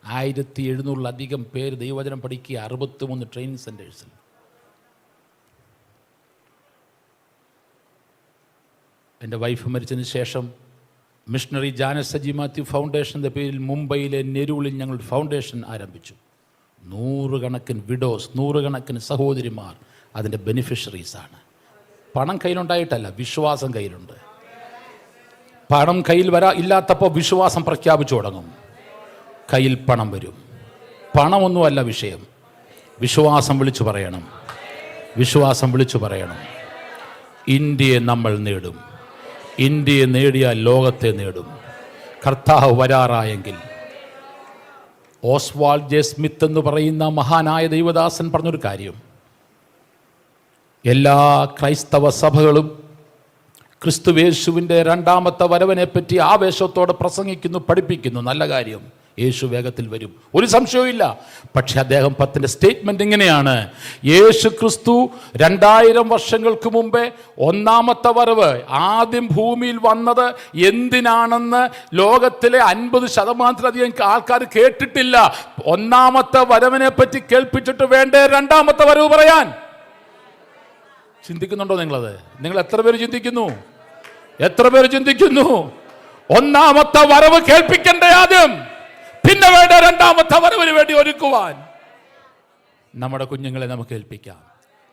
1700-ലധികം പേര് ദൈവവചനം പഠിക്കുക 63 ട്രെയിനിങ് സെൻറ്റേഴ്സിൽ. എൻ്റെ വൈഫ് മരിച്ചതിന് ശേഷം മിഷണറി ജാനസ് സജി മാത്യു ഫൗണ്ടേഷൻ്റെ പേരിൽ മുംബൈയിലെ നെരൂളിൽ ഞങ്ങൾ ഫൗണ്ടേഷൻ ആരംഭിച്ചു. 100 കണക്കിന് വിഡോസ്, 100 കണക്കിന് സഹോദരിമാർ അതിൻ്റെ ബെനിഫിഷ്യറീസാണ്. പണം കയ്യിലുണ്ടായിട്ടല്ല, വിശ്വാസം കയ്യിലുണ്ട്. പണം കയ്യിൽ ഇല്ലാത്തപ്പോൾ വിശ്വാസം പ്രഖ്യാപിച്ചു തുടങ്ങും. കയ്യിൽ പണം വരും. പണമൊന്നുമല്ല വിഷയം. വിശ്വാസം വിളിച്ചു പറയണം. ഇന്ത്യയെ നമ്മൾ നേടും. ഇന്ത്യയെ നേടിയാൽ ലോകത്തെ നേടും. കർത്താവ് വരാറായെങ്കിൽ. ഓസ്വാൾഡ് ജെ സ്മിത്ത് എന്ന് പറയുന്ന മഹാനായ ദൈവദാസൻ പറഞ്ഞൊരു കാര്യം, എല്ലാ ക്രൈസ്തവ സഭകളും ക്രിസ്തുവേശുവിൻ്റെ 2ാമത്തെ വരവിനെപ്പറ്റി ആവേശത്തോടെ പ്രസംഗിക്കുന്നു, പഠിപ്പിക്കുന്നു. നല്ല കാര്യം. യേശു വേഗത്തിൽ വരും, ഒരു സംശയവുമില്ല. പക്ഷെ അദ്ദേഹം 10ന്റെ സ്റ്റേറ്റ്മെൻറ്റ് ഇങ്ങനെയാണ്: യേശു ക്രിസ്തു 2000 വർഷങ്ങൾക്ക് മുമ്പേ 1ാമത്തെ വരവ് ആദ്യം ഭൂമിയിൽ വന്നത് എന്തിനാണെന്ന് ലോകത്തിലെ 50% ആൾക്കാർ കേട്ടിട്ടില്ല. 1ാമത്തെ വരവിനെ പറ്റി കേൾപ്പിച്ചിട്ട് വേണ്ടേ 2ാമത്തെ വരവ് പറയാൻ. ചിന്തിക്കുന്നുണ്ടോ നിങ്ങളത്? നിങ്ങൾ എത്ര പേര് ചിന്തിക്കുന്നു? 1ാമത്തെ വരവ് കേൾപ്പിക്കണ്ടേ ആദ്യം, പിന്നെ വേണ്ട 2ാമത്തെ വരവിന് വേണ്ടി ഒരുക്കുവാൻ. നമ്മുടെ കുഞ്ഞുങ്ങളെ നമുക്ക് ഏൽപ്പിക്കാം.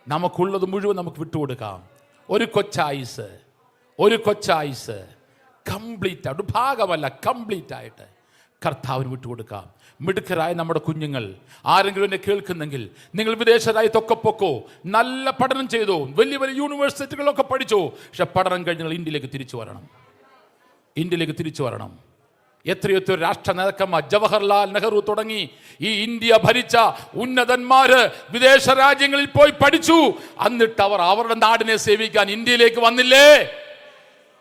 നമുക്കുള്ളത് മുഴുവൻ നമുക്ക് വിട്ടുകൊടുക്കാം. ഒരു കൊച്ചായുസ് കംപ്ലീറ്റ് ആയിട്ട്, ഭാഗമല്ല, കംപ്ലീറ്റ് ആയിട്ട് കർത്താവിന് വിട്ടുകൊടുക്കാം. മിടുക്കരായ നമ്മുടെ കുഞ്ഞുങ്ങൾ ആരെങ്കിലും എന്നെ കേൾക്കുന്നെങ്കിൽ, നിങ്ങൾ വിദേശ രാജ്യത്തൊക്കെ പൊക്കോ, നല്ല പഠനം ചെയ്തോ, വലിയ വലിയ യൂണിവേഴ്സിറ്റികളൊക്കെ പഠിച്ചോ. പക്ഷെ പഠനം കഴിഞ്ഞ് നിങ്ങൾ ഇന്ത്യയിലേക്ക് തിരിച്ചു വരണം. എത്രയോ രാഷ്ട്ര നേതാക്കന്മാർ, ജവഹർലാൽ നെഹ്റു തുടങ്ങി ഈ ഇന്ത്യ ഭരിച്ച ഉന്നതന്മാര് വിദേശ രാജ്യങ്ങളിൽ പോയി പഠിച്ചു. എന്നിട്ട് അവർ അവരുടെ നാടിനെ സേവിക്കാൻ ഇന്ത്യയിലേക്ക് വന്നില്ലേ?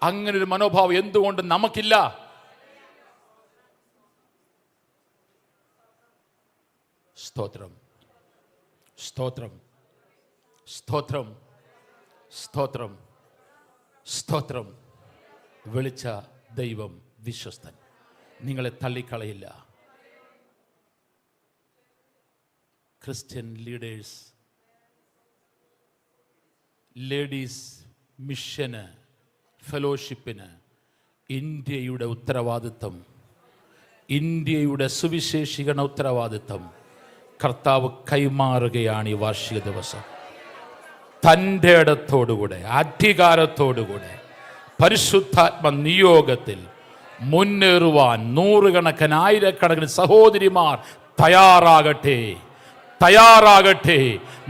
അങ്ങനൊരു മനോഭാവം എന്തുകൊണ്ട് നമുക്കില്ല? സ്തോത്രം. സ്തോത്രം, സ്തോത്രം. വിളിച്ച ദൈവം വിശ്വസ്തൻ, നിങ്ങളെ തള്ളിക്കളയില്ല. ക്രിസ്ത്യൻ ലീഡേഴ്സ്, ലേഡീസ് മിഷന്, ഫെലോഷിപ്പിന് ഇന്ത്യയുടെ ഉത്തരവാദിത്വം, ഇന്ത്യയുടെ സുവിശേഷീകരണ ഉത്തരവാദിത്വം കർത്താവ് കൈമാറുകയാണ് ഈ വാർഷിക ദിവസം. തൻ്റെ ഇടത്തോടുകൂടെ, അധികാരത്തോടുകൂടെ, പരിശുദ്ധാത്മ നിയോഗത്തിൽ മുന്നേറുവാൻ നൂറുകണക്കിന് ആയിരക്കണക്കിന് സഹോദരിമാർ തയ്യാറാകട്ടെ, തയ്യാറാകട്ടെ.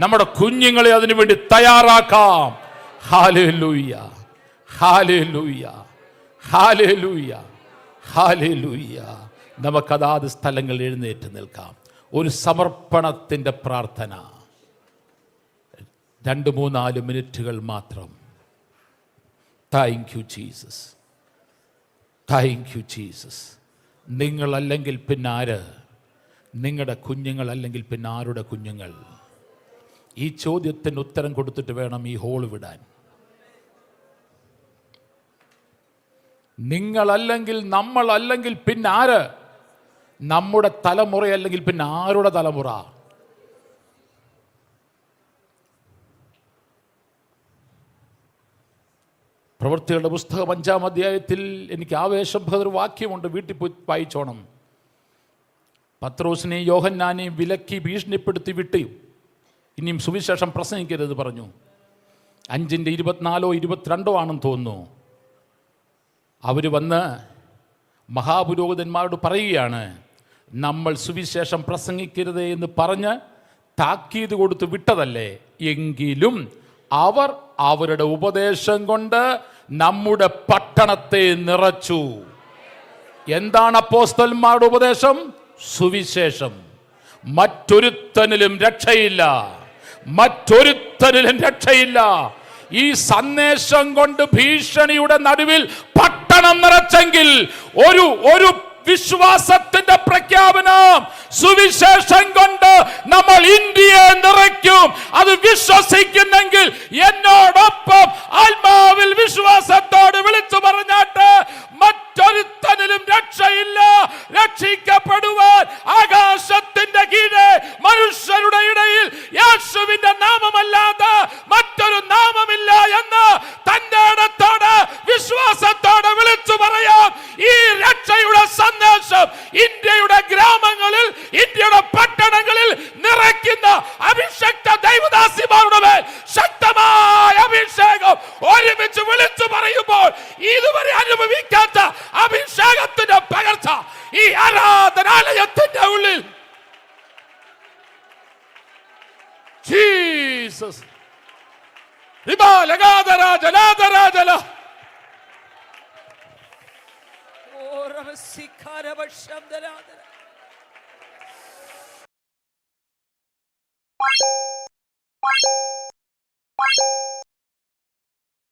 നമ്മുടെ കുഞ്ഞുങ്ങളെ അതിനുവേണ്ടി തയ്യാറാക്കാം. Hallelujah, hallelujah, hallelujah, hallelujah. നമുക്കതാത് സ്ഥലങ്ങളിൽ എഴുന്നേറ്റ് നിൽക്കാം. ഒരു സമർപ്പണത്തിൻ്റെ പ്രാർത്ഥന, 2-3-4 മിനിറ്റുകൾ മാത്രം. Thank you Jesus, thank you Jesus. നിങ്ങളല്ലെങ്കിൽ പിന്നെ ആര്? നിങ്ങളുടെ കുഞ്ഞുങ്ങളല്ലെങ്കിൽ പിന്നെ ആരുടെ കുഞ്ഞുങ്ങൾ? ഈ ചോദ്യത്തിന് ഉത്തരം കൊടുത്തിട്ട് വേണം ഈ ഹോൾ വിടാൻ. നിങ്ങളല്ലെങ്കിൽ, നമ്മളല്ലെങ്കിൽ പിന്നെ ആര്? നമ്മുടെ തലമുറയല്ലെങ്കിൽ പിന്നെ ആരുടെ തലമുറ? പ്രവൃത്തികളുടെ പുസ്തകം 5-ാം അധ്യായത്തിൽ എനിക്ക് ആവേശം പകർന്നൊരു വാക്യമുണ്ട്, വീട്ടിൽ പോയി വായിച്ചോണം. പത്രോസിനെയും യോഹന്നാനെയും വിലക്കി ഭീഷണിപ്പെടുത്തി വിട്ടു, ഇനിയും സുവിശേഷം പ്രസംഗിക്കരുത് പറഞ്ഞു. 5:24-22 ആണെന്ന് തോന്നുന്നു. അവർ വന്ന് മഹാപുരോഹിതന്മാരോട് പറയുകയാണ്, നമ്മൾ സുവിശേഷം പ്രസംഗിക്കരുത് എന്ന് പറഞ്ഞ് താക്കീത് കൊടുത്ത് വിട്ടതല്ലേ, എങ്കിലും അവർ അവരുടെ ഉപദേശം കൊണ്ട് നമ്മുടെ പട്ടണത്തെ നിറച്ചു. എന്താണ് അപ്പോസ്തലന്മാരുടെ ഉപദേശം? സുവിശേഷം. മറ്റൊരുത്തനിലും രക്ഷയില്ല, മറ്റൊരുത്തനിലും രക്ഷയില്ല. ഈ സന്ദേശം കൊണ്ട് ഭീഷണിയുടെ നടുവിൽ പട്ടണം നിറച്ചെങ്കിൽ ഒരു വിശ്വാസത്തിന്റെ പ്രഖ്യാപനം, സുവിശേഷം കൊണ്ട് നമ്മൾ ഇന്ത്യയെ നിറയ്ക്കും. അത് വിശ്വസിക്കുന്നെങ്കിൽ എന്നോടൊപ്പം ആത്മാവിൽ വിശ്വാസത്തോട് വിളിച്ചു പറഞ്ഞാട്ട്, മറ്റൊരുത്തനിലും രക്ഷയില്ല. രക്ഷിക്കപ്പെടുവാൻ ആകാശത്തിന്റെ കീഴെ മനുഷ്യരുടെ ഇടയിൽ യേശുവിന്റെ നാമമല്ലാതെ മറ്റൊരു നാമമില്ല എന്ന് തന്റെ ഇടത്തോട് വിശ്വാസത്തോടെ വിളിച്ചു പറയാം. ഈ രക്ഷയുടെ സന്ദേശം ഇന്ത്യയുടെ ഗ്രാമങ്ങളിൽ, ഇന്ത്യയുടെ പട്ടണങ്ങളിൽ നിറയ്ക്കുന്ന അഭിഷക്ത ദൈവദാസിമാരുടെ മേൽ ശക്തമായ അഭിഷേകം ഒരുമിച്ച് വിളിച്ചു പറയുമ്പോൾ ഇതുവരെ അനുഭവിക്കാത്ത അഭിഷേകത്തിന്റെ പകർച്ച ഈ ആരാധനാലയത്തിന്റെ ഉള്ളിൽ. ജീസസ് ിബാലഗാദരാജലാദരാജല ഓ രവസിക്കാരവശംദരാദര